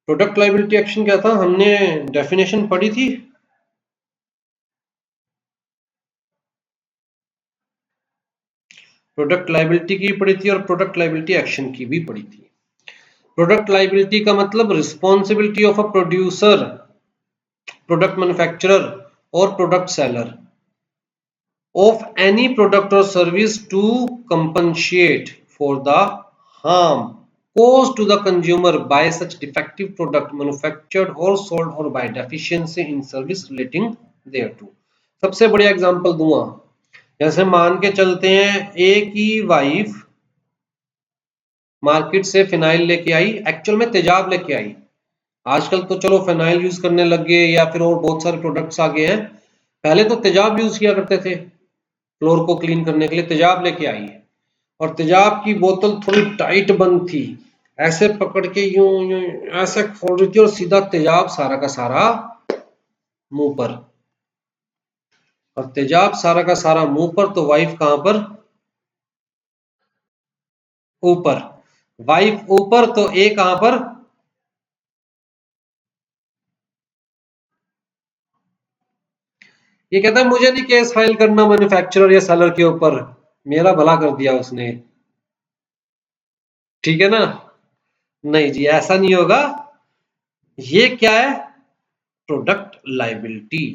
प्रोडक्ट लाइबिलिटी एक्शन क्या था? हमने डेफिनेशन पढ़ी थी, प्रोडक्ट लाइबिलिटी की पढ़ी थी और प्रोडक्ट लाइबिलिटी एक्शन की भी पढ़ी थी। प्रोडक्ट लाइबिलिटी का मतलब responsibility of a producer, product manufacturer और product seller of any product or service to compensate for the harm caused to the consumer by such defective product manufactured or sold or by deficiency in service relating thereto। सबसे बढ़िया एग्जांपल दूंगा, जैसे मान के चलते हैं एक ही वाइफ मार्केट से फिनाइल लेके आई, एक्चुअल में तेजाब लेके आई। आजकल तो चलो फिनाइल यूज करने लग गए या फिर और बहुत सारे प्रोडक्ट्स आ गए हैं, पहले तो तेजाब यूज किया करते थे फ्लोर को क्लीन करने के लिए। तेजाब लेके आई है और तेजाब की बोतल थोड़ी टाइट बंद थी, ऐसे पकड़ के यूं यूं ऐसे खोल रही थी और सीधा तेजाब सारा का सारा मुंह पर, और तेजाब सारा का सारा मुंह पर, तो वाइफ कहां पर? ऊपर। वाइफ ऊपर तो ए कहां पर? ये कहता है मुझे नहीं केस फाइल करना मैन्युफैक्चरर या सेलर के ऊपर, मेरा भला कर दिया उसने, ठीक है ना? नहीं जी, ऐसा नहीं होगा। ये क्या है? Product liability.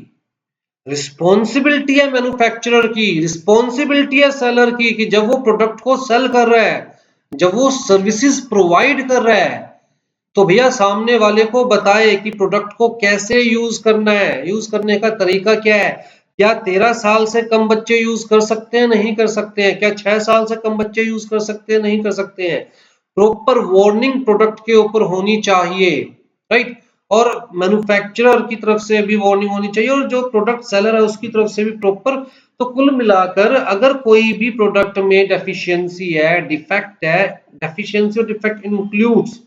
रिस्पॉन्सिबिलिटी है मैन्युफैक्चरर की, रिस्पॉन्सिबिलिटी है सेलर की कि जब वो प्रोडक्ट को सेल कर रहा है, जब वो सर्विसेज प्रोवाइड कर रहा है, तो भैया सामने वाले को बताए कि प्रोडक्ट को कैसे यूज करना है, यूज करने का तरीका क्या है। क्या 13 साल से कम बच्चे यूज कर सकते हैं? नहीं कर सकते हैं। क्या 6 साल से कम बच्चे यूज कर सकते हैं? नहीं कर सकते हैं। प्रॉपर वार्निंग प्रोडक्ट के ऊपर होनी चाहिए, राइट। और मैन्युफैक्चरर की तरफ से भी वार्निंग होनी चाहिए और जो प्रोडक्ट सेलर है उसकी तरफ से भी प्रॉपर। तो कुल मिलाकर अगर कोई भी प्रोडक्ट में डेफिशिएंसी है, डिफेक्ट है, डेफिशिएंसी और डिफेक्ट इंक्लूड्स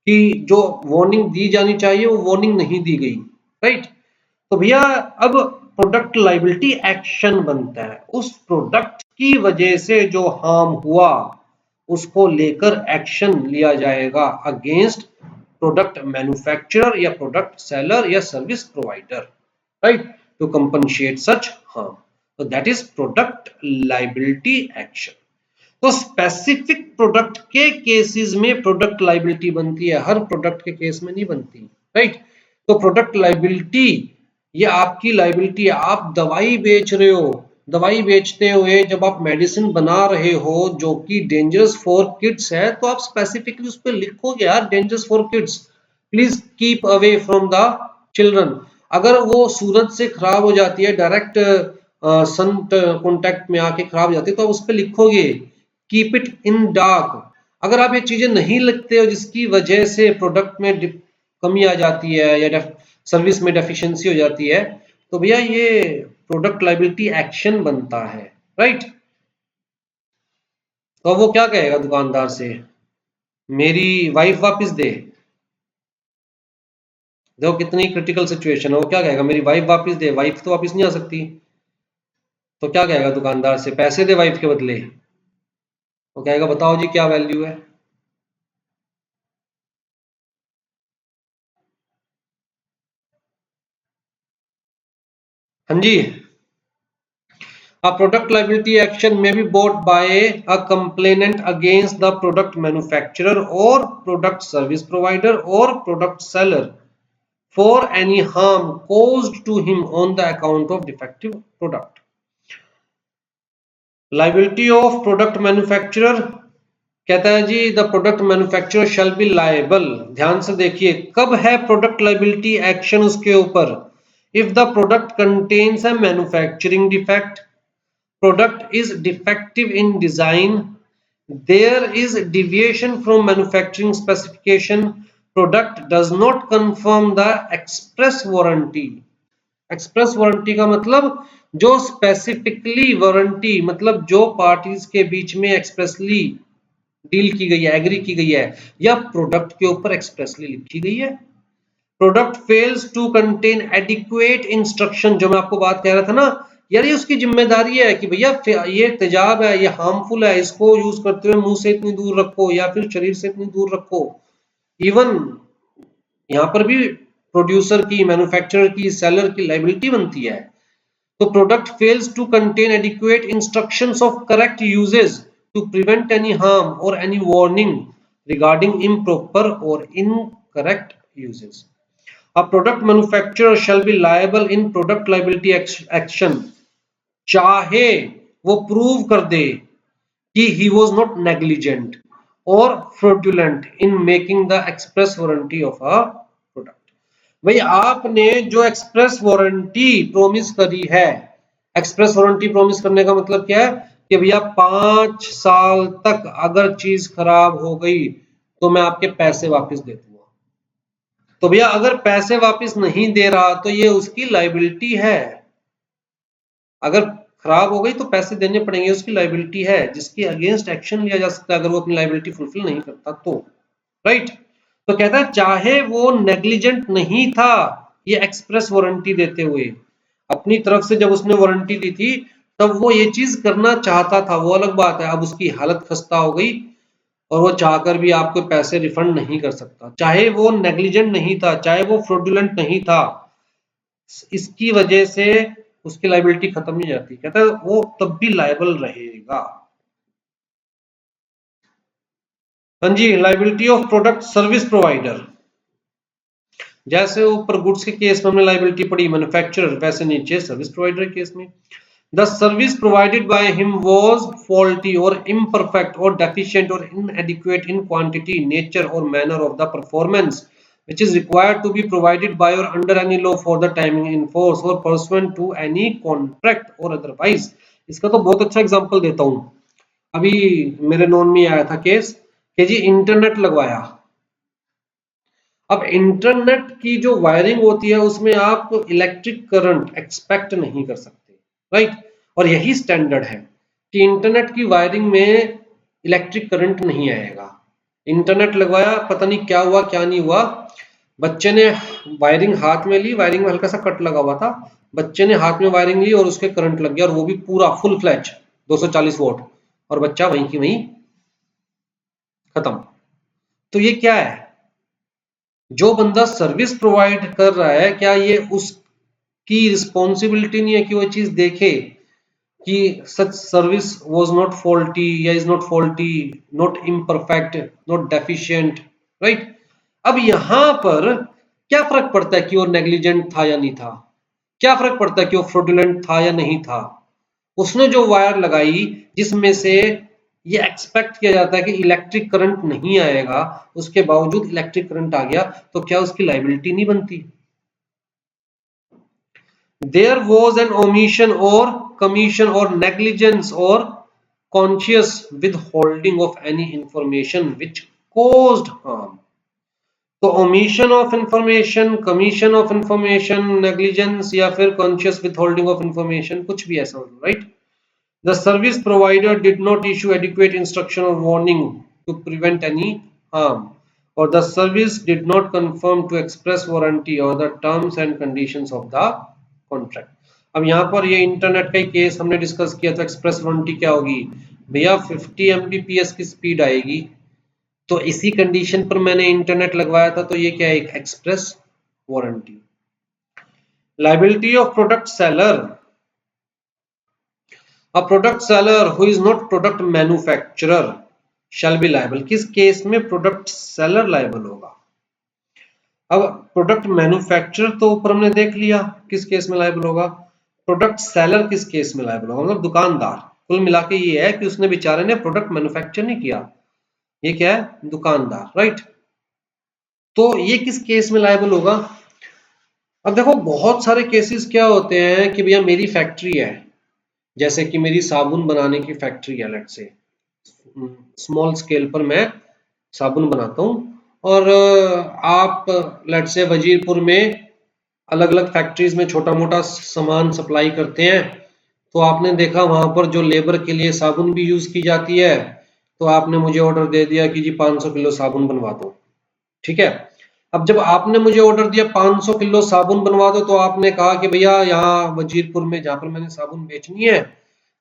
कि जो वार्निंग दी जानी चाहिए वो वार्निंग नहीं दी गई, राइट। तो भैया अब प्रोडक्ट लायबिलिटी एक्शन बनता है, उस प्रोडक्ट की वजह से जो हार्म हुआ उसको लेकर एक्शन लिया जाएगा अगेंस्ट प्रोडक्ट मैन्युफैक्चरर या प्रोडक्ट सेलर या service provider, right, to compensate such harm. तो that is product liability action. तो स्पेसिफिक प्रोडक्ट के केसेस में प्रोडक्ट लायबिलिटी बनती है, हर प्रोडक्ट के केस में नहीं बनती, राइट। तो प्रोडक्ट लायबिलिटी ये आपकी लायबिलिटी है। आप दवाई बेच रहे हो, दवाई बेचते हुए जब आप मेडिसिन बना रहे हो जो कि डेंजरस फॉर किड्स है, तो आप स्पेसिफिकली उस पर लिखोगे यार dangerous for kids, please keep away from the children. अगर वो सूरज से खराब हो जाती है, डायरेक्ट सन कांटेक्ट में आके खराब हो जाती है, तो आप उस पर लिखोगे कीप इट इन डार्क। अगर आप ये चीजें नहीं लिखते हो जिसकी वजह से प्रोडक्ट में कमी आ जाती है या सर्विस में डेफिशिएंसी हो जाती है, तो भैया ये प्रोडक्ट लायबिलिटी एक्शन बनता है, राइट। तो वो क्या कहेगा दुकानदार से? मेरी वाइफ वापस दे। देखो कितनी क्रिटिकल सिचुएशन है, वो क्या कहेगा? मेरी वाइफ वापस दे। वाइफ तो वापस नहीं आ सकती, तो क्या कहेगा दुकानदार से? पैसे दे वाइफ के बदले। वो कहेगा बताओ जी क्या वैल्यू है। हाँ जी। A product liability action may be brought by a complainant against the product manufacturer or product service provider or product seller for any harm caused to him on the account of defective product. Liability of product manufacturer कहता है जी the product manufacturer shall be liable. ध्यान से देखिए कब है प्रोडक्ट लायबिलिटी एक्शन उसके ऊपर? If the product contains a manufacturing defect, product is defective in design, there is deviation from manufacturing specification, product does not confirm the express warranty। Express warranty का मतलब जो स्पेसिफिकली वारंटी, मतलब जो पार्टीज के बीच में एक्सप्रेसली डील की गई है, एग्री की गई है, या प्रोडक्ट के ऊपर एक्सप्रेसली लिखी गई है। Product fails to contain adequate instruction, जो मैं आपको बात कह रहा था ना यार, ये उसकी जिम्मेदारी है कि भैया ये तेजाब है, ये हार्मफुल है, इसको यूज करते हुए मुंह से इतनी दूर रखो या फिर शरीर से इतनी दूर रखो। इवन यहाँ पर भी प्रोड्यूसर की, मैन्युफैक्चरर की, सेलर की लायबिलिटी बनती है। तो product fails to contain adequate instructions of correct uses to prevent any harm और एनी वार्निंग रिगार्डिंग इम्प्रॉपर और incorrect uses. A product manufacturer shall be liable in product liability action चाहे वो प्रूव कर दे कि he was not negligent, और fraudulent in making the express warranty of a product. भाई आपने जो एक्सप्रेस वारंटी प्रॉमिस करी है, एक्सप्रेस वारंटी प्रॉमिस करने का मतलब क्या है कि भैया 5 साल तक अगर चीज खराब हो गई तो मैं आपके पैसे वापस दे दूंगा। तो भैया अगर पैसे वापस नहीं दे रहा तो ये उसकी लायबिलिटी है। अगर खराब हो गई तो पैसे देने पड़ेंगे, उसकी लायबिलिटी है जिसके अगेंस्ट एक्शन लिया जा सकता है अगर वो अपनी लायबिलिटी फुलफिल नहीं करता तो। राइट। तो कहता है चाहे वो नेग्लिजेंट नहीं था ये एक्सप्रेस वारंटी देते हुए, अपनी तरफ से जब उसने वारंटी दी थी तब वो ये चीज करना चाहता था, वो अलग बात है। अब उसकी हालत खस्ता हो गई और वो चाहकर भी आपके पैसे रिफंड नहीं कर सकता। चाहे वो नेग्लिजेंट नहीं था, चाहे वो फ्रॉडुलेंट नहीं था, इसकी वजह से उसकी लायबिलिटी खत्म नहीं जाती। कहता है वो तब भी लायबल रहेगा। हाँ जी, liability of product service provider. जैसे ऊपर गुड्स के केस में हमने लायबिलिटी पढ़ी मैन्युफैक्चरर, वैसे नीचे सर्विस प्रोवाइडर केस में the service provided by him was faulty और इम्परफेक्ट और डेफिशिएंट और इनएडिक्वेट इन क्वांटिटी, नेचर और manner of the performance which is required to be provided by or under any law for the timing in force or pursuant to any contract or otherwise। इसका तो बहुत अच्छा एग्जांपल देता हूं। अभी मेरे नोन में आया था केस कि जी इंटरनेट लगवाया। अब इंटरनेट की जो वायरिंग होती है उसमें आप इलेक्ट्रिक करंट एक्सपेक्ट नहीं कर सकते। राइट। और यही स्टैंडर्ड है कि इंटरनेट की वायरिंग में इलेक्ट्रिक करंट नहीं आएगा। इंटरनेट लगवाया, पता नहीं क्या हुआ क्या नहीं हुआ, बच्चे ने वायरिंग हाथ में ली, वायरिंग में हल्का सा कट लगा हुआ था, बच्चे ने हाथ में वायरिंग ली और उसके करंट लग गया और वो भी पूरा फुल फ्लैश 240 वोल्ट, और बच्चा वहीं की वहीं खत्म। तो ये क्या है, जो बंदा सर्विस प्रोवाइड कर रहा है क्या ये उसकी रिस्पॉन्सिबिलिटी नहीं है कि वो चीज देखे कि such service was not faulty या is not faulty, not imperfect, not deficient. Right. अब यहां पर क्या फर्क पड़ता है कि वो नेग्लिजेंट था या नहीं था, क्या फर्क पड़ता है कि वो फ्रॉडुलेंट था या नहीं था। उसने जो वायर लगाई जिसमें से ये एक्सपेक्ट किया जाता है कि इलेक्ट्रिक करंट नहीं आएगा, उसके बावजूद इलेक्ट्रिक करंट आ गया, तो क्या उसकी लायबिलिटी नहीं बनती। देयर वॉज एन ओमिशन और कमीशन और नेग्लिजेंस और conscious withholding of any information which caused harm। तो omission of information, commission of information, negligence या फिर कॉन्शियस withholding ऑफ इंफॉर्मेशन, कुछ भी ऐसा हो। Right. The service provider did not issue adequate instruction or warning to prevent any harm, or the service did not conform to express warranty or the terms and conditions of the contract। अब यहाँ पर ये इंटरनेट का ही केस हमने डिस्कस किया था। एक्सप्रेस वारंटी क्या होगी भैया, 50 Mbps की स्पीड आएगी। तो इसी कंडीशन पर मैंने इंटरनेट लगवाया था, तो ये क्या है, एक express warranty. Liability of product seller. A product seller who is not product manufacturer shall be liable। किस केस में प्रोडक्ट सेलर लायबल होगा। अब प्रोडक्ट मैन्युफैक्चरर तो ऊपर हमने देख लिया किस केस में लायबल होगा, प्रोडक्ट सेलर किस केस में लायबल होगा, मतलब दुकानदार। कुल मिला के ये है कि उसने बेचारे ने प्रोडक्ट मैन्युफैक्चर नहीं किया, ये क्या है, दुकानदार। राइट। तो ये किस केस में लायबल होगा। अब देखो बहुत सारे केसेस क्या होते हैं कि भैया मेरी फैक्ट्री है, जैसे कि मेरी साबुन बनाने की फैक्ट्री है, लेट्स से स्मॉल स्केल पर मैं साबुन बनाता हूँ, और आप लेट्स से वजीरपुर में अलग अलग फैक्ट्रीज में छोटा मोटा सामान सप्लाई करते हैं। तो आपने देखा वहां पर जो लेबर के लिए साबुन भी यूज की जाती है, तो आपने मुझे ऑर्डर दे दिया कि जी 500 किलो साबुन बनवा दो। ठीक है। अब जब आपने मुझे ऑर्डर दिया 500 किलो साबुन बनवा दो, तो आपने कहा कि भैया यहाँ वजीरपुर में जहाँ पर मैंने साबुन बेचनी है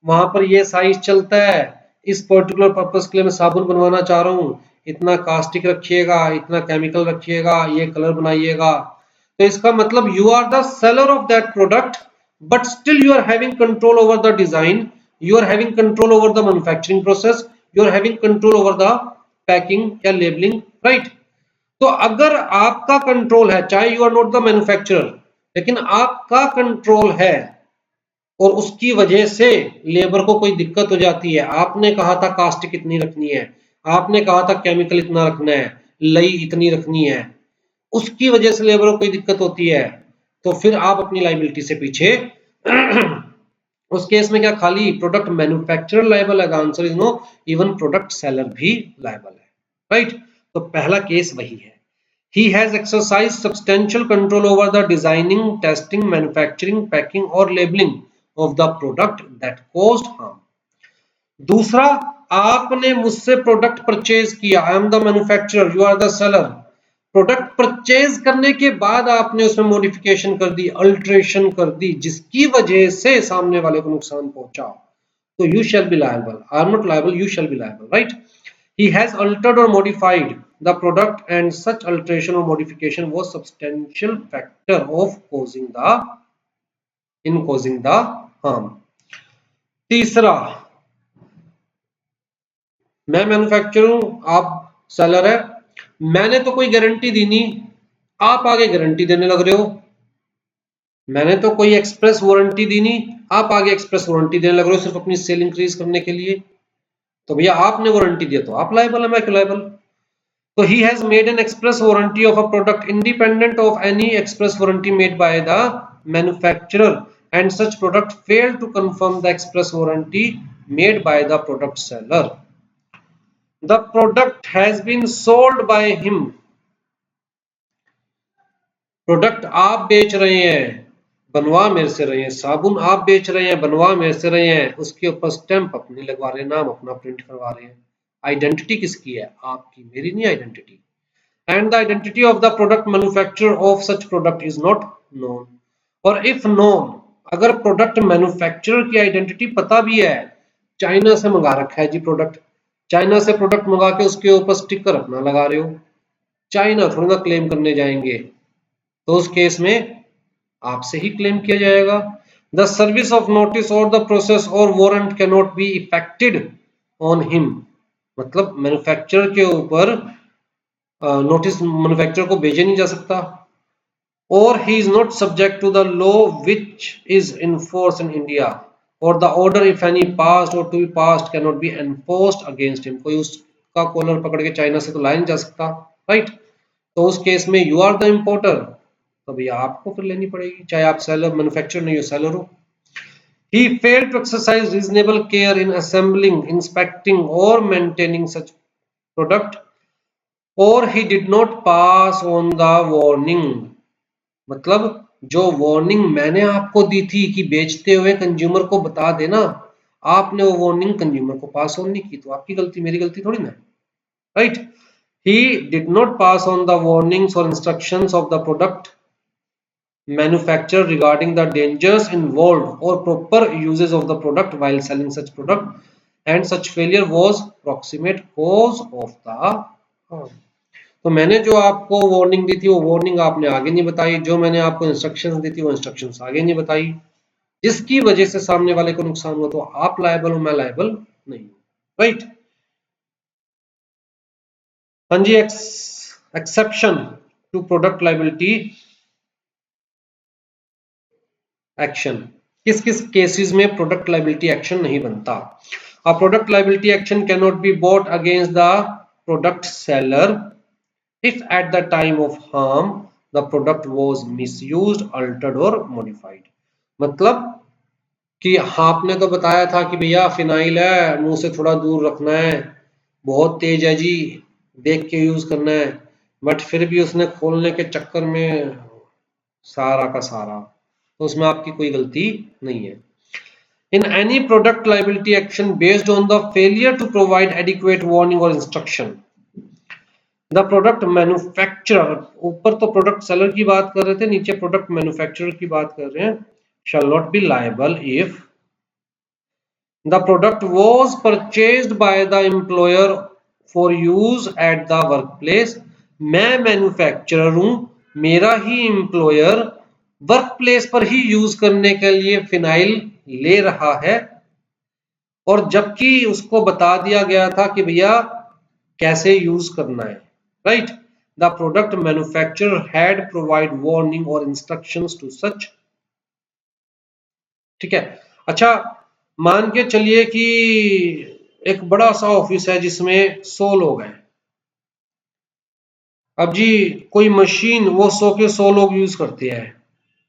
वहां पर ये साइज चलता है, इस पर्टिकुलर पर्पस के लिए मैं साबुन बनवाना चाह रहा हूँ, इतना कास्टिक रखिएगा, इतना केमिकल रखिएगा, ये कलर बनाइएगा। तो इसका मतलब you are the seller of that product, but still you are having control over the design, you are having control over the manufacturing process, you are having control over the packing या लेबलिंग। राइट। तो अगर आपका कंट्रोल है, चाहे you are not the manufacturer, लेकिन आपका कंट्रोल है और उसकी वजह से लेबर को कोई दिक्कत हो जाती है, आपने कहा था कास्ट कितनी रखनी है, आपने कहा था केमिकल इतना रखना है, लई इतनी रखनी है, उसकी वजह से लेबर को कोई दिक्कत होती है, तो फिर आप अपनी लाइबिलिटी से पीछे उस केस में क्या खाली प्रोडक्ट मैन्युफैक्चरर लायबल है? The answer is no, even product seller भी लायबल है, राइट? तो पहला केस वही है। He has exercised substantial control over the designing, testing, manufacturing, packing or labeling of the product that caused harm. दूसरा, आपने मुझसे प्रोडक्ट परचेज किया, I am the manufacturer, you are the seller. Product purchase करने के बाद आपने उसमें मॉडिफिकेशन कर दी, अल्टरेशन कर दी, जिसकी वजह से सामने वाले को नुकसान पहुंचा, तो you shall be liable. I am not liable, you shall be liable, right? He has altered or modified the product and such alteration or modification was substantial factor of causing the harm. तीसरा, मैं मैन्युफैक्चरर हूं, आप सेलर है, मैंने तो कोई गारंटी दी नहीं, आप आगे गारंटी देने लग रहे हो। मैंने तो कोई एक्सप्रेस वारंटी दी नहीं, आप आगे एक्सप्रेस वारंटी देने लग रहे हो सिर्फ अपनी सेल इंक्रीज करने के लिए। तो भैया आपने वारंटी दिया तो आप लायबल है, मैं क्यों liable? So he has made an express warranty of a product independent of any express warranty made by the manufacturer, and such product failed to confirm the express warranty made by the product seller. The product has been sold by him. Product आप बेच रहे हैं, बनवा मेरे से रहे हैं, साबुन आप बेच रहे हैं, बनवा मेरे से रहे हैं, उसके ऊपर स्टैंप अपनी लगवा रहे हैं, नाम अपना प्रिंट करवा रहे हैं। आइडेंटिटी किसकी है? आपकी, मेरी नहीं identity. And the identity of the product manufacturer of such product is not known. और if known, अगर प्रोडक्ट मैन्युफैक्चरर की आइडेंटिटी पता भी है, चाइना से मंगा रखा है जी प्रोडक्ट, चाइना से प्रोडक्ट मंगा के उसके ऊपर स्टिकर अपना लगा रहे हो, चाइना थोड़ी ना क्लेम करने जाएंगे, तो उस केस में आपसे ही क्लेम किया जाएगा। द सर्विस ऑफ नोटिस और द प्रोसेस और warrant can not B affected on him, मतलब मैन्युफैक्चरर के ऊपर नोटिस मैन्युफैक्चरर को भेजा नहीं जा सकता, और he is not subject to the law which is in force in India, or the order if any passed or to be passed cannot be enforced against him. कोई उसका कॉलर पकड़ के चाइना से तो लाया नहीं जा सकता, राइट? तो उस केस में यू आर द इंपोर्टर, तो भैया आपको फिर लेनी पड़ेगी, चाहे आप सेलर मैन्युफैक्चरर नहीं हो, सेलर हो। He failed to exercise reasonable care in assembling, inspecting or maintaining such product, or he did not pass on the warning, मतलब जो वार्निंग मैंने आपको दी थी कि बेचते हुए कंज्यूमर को बता देना, आपने वो वार्निंग कंज्यूमर को पास ऑन नहीं की, तो आपकी गलती, मेरी गलती थोड़ी ना, right? He did not pass on the warnings or instructions of the product manufacturer regarding the dangers involved or proper uses of the product while selling such product, and such failure was proximate cause of the harm. तो मैंने जो आपको वार्निंग दी थी वो वार्निंग आपने आगे नहीं बताई, जो मैंने आपको इंस्ट्रक्शंस दी थी वो इंस्ट्रक्शंस आगे नहीं बताई, जिसकी वजह से सामने वाले को नुकसान हुआ, तो आप लायबल हो, मैं लायबल नहीं हूं, राइट? हाँ जी, exception to product liability action, किस किस केसेस में प्रोडक्ट लायबिलिटी एक्शन नहीं बनता? A product liability action can not be brought against the product seller if at the time of harm the product was misused, altered or modified. मतलब कि आपने तो बताया था कि भैया फिनाइल है, मुंह से थोड़ा दूर रखना है, बहुत तेज है जी, देख के यूज करना है, बट फिर भी उसने खोलने के चक्कर में सारा का सारा, तो उसमें आपकी कोई गलती नहीं है। In any product liability action based on the failure to provide adequate warning or instruction, the product manufacturer, ऊपर तो प्रोडक्ट सेलर की बात कर रहे थे, नीचे प्रोडक्ट मैन्युफैक्चरर की बात कर रहे हैं, शैल not B liable if the product was purchased by the employer for use at the work place. मैं मैन्युफैक्चरर हूं, मेरा ही एम्प्लॉयर वर्क प्लेस पर ही यूज करने के लिए फिनाइल ले रहा है, और जबकि उसको बता दिया गया था कि भैया कैसे यूज करना है, right? The product manufacturer had provide warning or instructions to such, ठीक है? अच्छा, मान के चलिए कि एक बड़ा सा ऑफिस है जिसमें 100 लोग हैं। अब जी कोई मशीन वो 100 के 100 लोग यूज करते हैं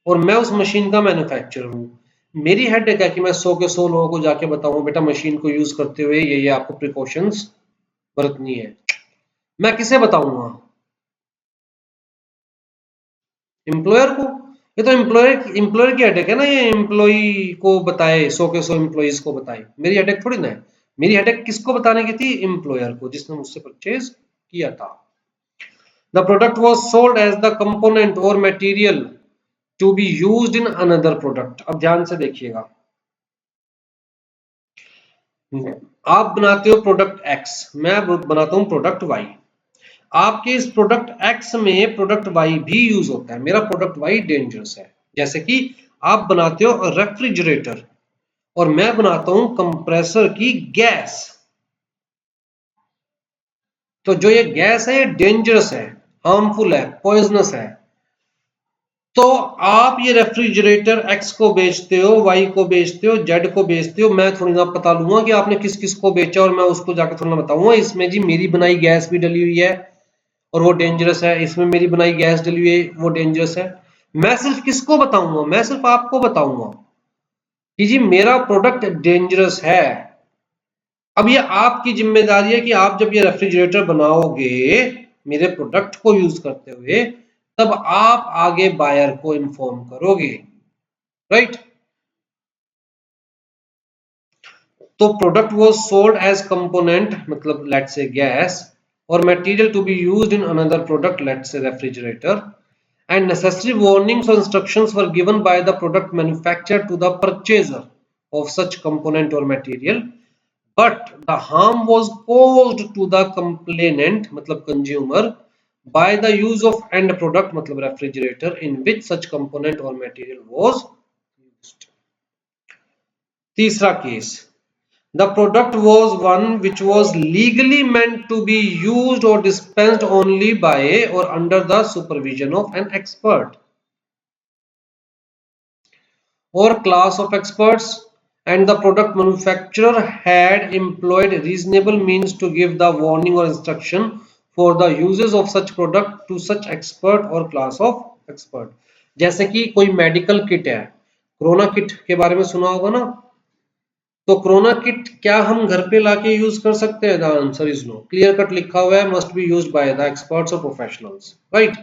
और मैं उस मशीन का मैन्युफैक्चरर हूँ। मेरी हेडेक है कि मैं 100 के 100 लोगों को जाके बताऊं बेटा मशीन को यूज करते हुए ये आपको प्रिकॉशंस बरतनी है। मैं किसे बताऊंगा? एम्प्लॉयर को। ये तो एम्प्लॉयर की हेडेक है ना, ये एम्प्लॉय को बताए 100 के 100 एम्प्लॉइज को बताए। मेरी हेडेक थोड़ी ना है। मेरी हेडेक किसको बताने की थी? एम्प्लॉयर को, जिसने मुझसे परचेज किया था। The product was sold as the component और material to be used in another product. अब ध्यान से देखिएगा, आप बनाते हो प्रोडक्ट एक्स, मैं बनाता हूं प्रोडक्ट वाई। आपके इस प्रोडक्ट एक्स में प्रोडक्ट वाई भी यूज होता है। मेरा प्रोडक्ट वाई डेंजरस है। जैसे कि आप बनाते हो रेफ्रिजरेटर और मैं बनाता हूं कंप्रेसर की गैस। तो जो ये गैस है ये डेंजरस है, हार्मफुल है, पॉइजनस है। तो आप ये रेफ्रिजरेटर एक्स को बेचते हो, वाई को बेचते हो, जेड को बेचते हो। मैं थोड़ी ना पता लूंगा कि आपने किस किस को बेचा और मैं उसको जाकर थोड़ा ना बताऊंगा इसमें जी मेरी बनाई गैस भी डली हुई है और वो डेंजरस है, इसमें मेरी बनाई गैस डली हुई है वो डेंजरस है। मैं सिर्फ किसको बताऊंगा? मैं सिर्फ आपको बताऊंगा कि जी मेरा प्रोडक्ट डेंजरस है। अब ये आपकी जिम्मेदारी है कि आप जब ये रेफ्रिजरेटर बनाओगे मेरे प्रोडक्ट को यूज करते हुए, तब आप आगे बायर को इन्फॉर्म करोगे, राइट? तो product was sold as component, मतलब लेट्स से गैस, और material to be used in another product let's say refrigerator, and necessary warnings or instructions were given by the product manufacturer to the purchaser of such component or material, but the harm was caused to the complainant मतलब consumer by the use of end product मतलब refrigerator in which such component or material was used. तीसरा case, the product was one which was legally meant to be used or dispensed only by or under the supervision of an expert or class of experts, and the product manufacturer had employed reasonable means to give the warning or instruction for the uses of such product to such expert or class of expert. जैसे कि कोई मेडिकल किट है, कोरोना किट के बारे में सुना होगा ना, तो कोरोना किट क्या हम घर पे लाके यूज कर सकते हैं? The answer is no. Clear cut लिखा हुआ है must be used by the experts और प्रोफेशनल्स, राइट?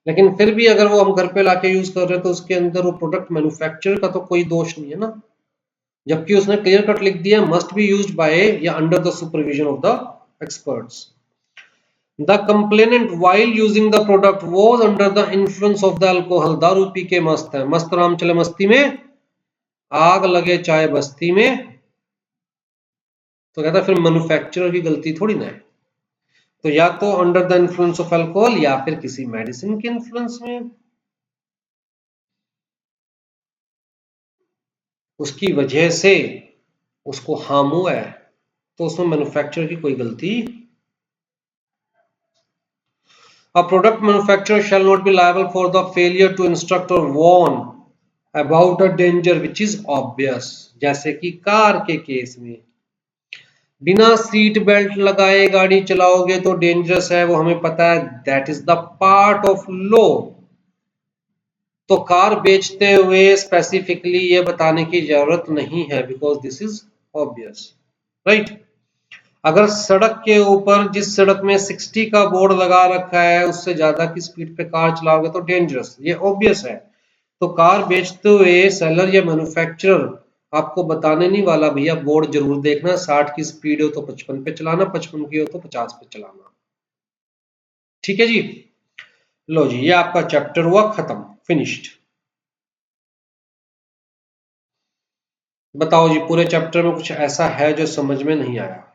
लेकिन फिर भी अगर वो हम घर पे लाके यूज कर रहे हैं तो उसके अंदर वो प्रोडक्ट मैन्युफैक्चरर का तो कोई दोष नहीं है ना, जबकि उसने क्लियर कट लिख दिया मस्ट बी यूज्ड बाय या under the supervision of the experts. The complainant while using the product was under the influence of the alcohol. दारू पी के मस्त है, मस्त राम चले मस्ती में, आग लगे चाय बस्ती में। तो कहता फिर मैन्युफैक्चरर की गलती थोड़ी ना है। तो या तो under the influence of alcohol या फिर किसी मेडिसिन के इन्फ्लुएंस में, उसकी वजह से उसको हार्म हुआ है, तो उसमें मैन्युफैक्चरर की कोई गलती। A product manufacturer shall not be liable for the failure to instruct or warn about a danger which is obvious। जैसे कि कार के केस में बिना सीट बेल्ट लगाए गाड़ी चलाओगे तो डेंजरस है, वो हमें पता है, that is the part of law. तो कार बेचते हुए स्पेसिफिकली ये बताने की जरूरत नहीं है because this is obvious, right? अगर सड़क के ऊपर जिस सड़क में 60 का बोर्ड लगा रखा है उससे ज्यादा की स्पीड पे कार चलाओगे तो डेंजरस, ये ऑब्वियस है। तो कार बेचते हुए सेलर या मैन्युफैक्चरर आपको बताने नहीं वाला भैया बोर्ड जरूर देखना, 60 की स्पीड हो तो 55 पे चलाना, 55 की हो तो 50 पे चलाना। ठीक है जी, लो जी ये आपका चैप्टर हुआ खत्म, फिनिश्ड। बताओ जी पूरे चैप्टर में कुछ ऐसा है जो समझ में नहीं आया?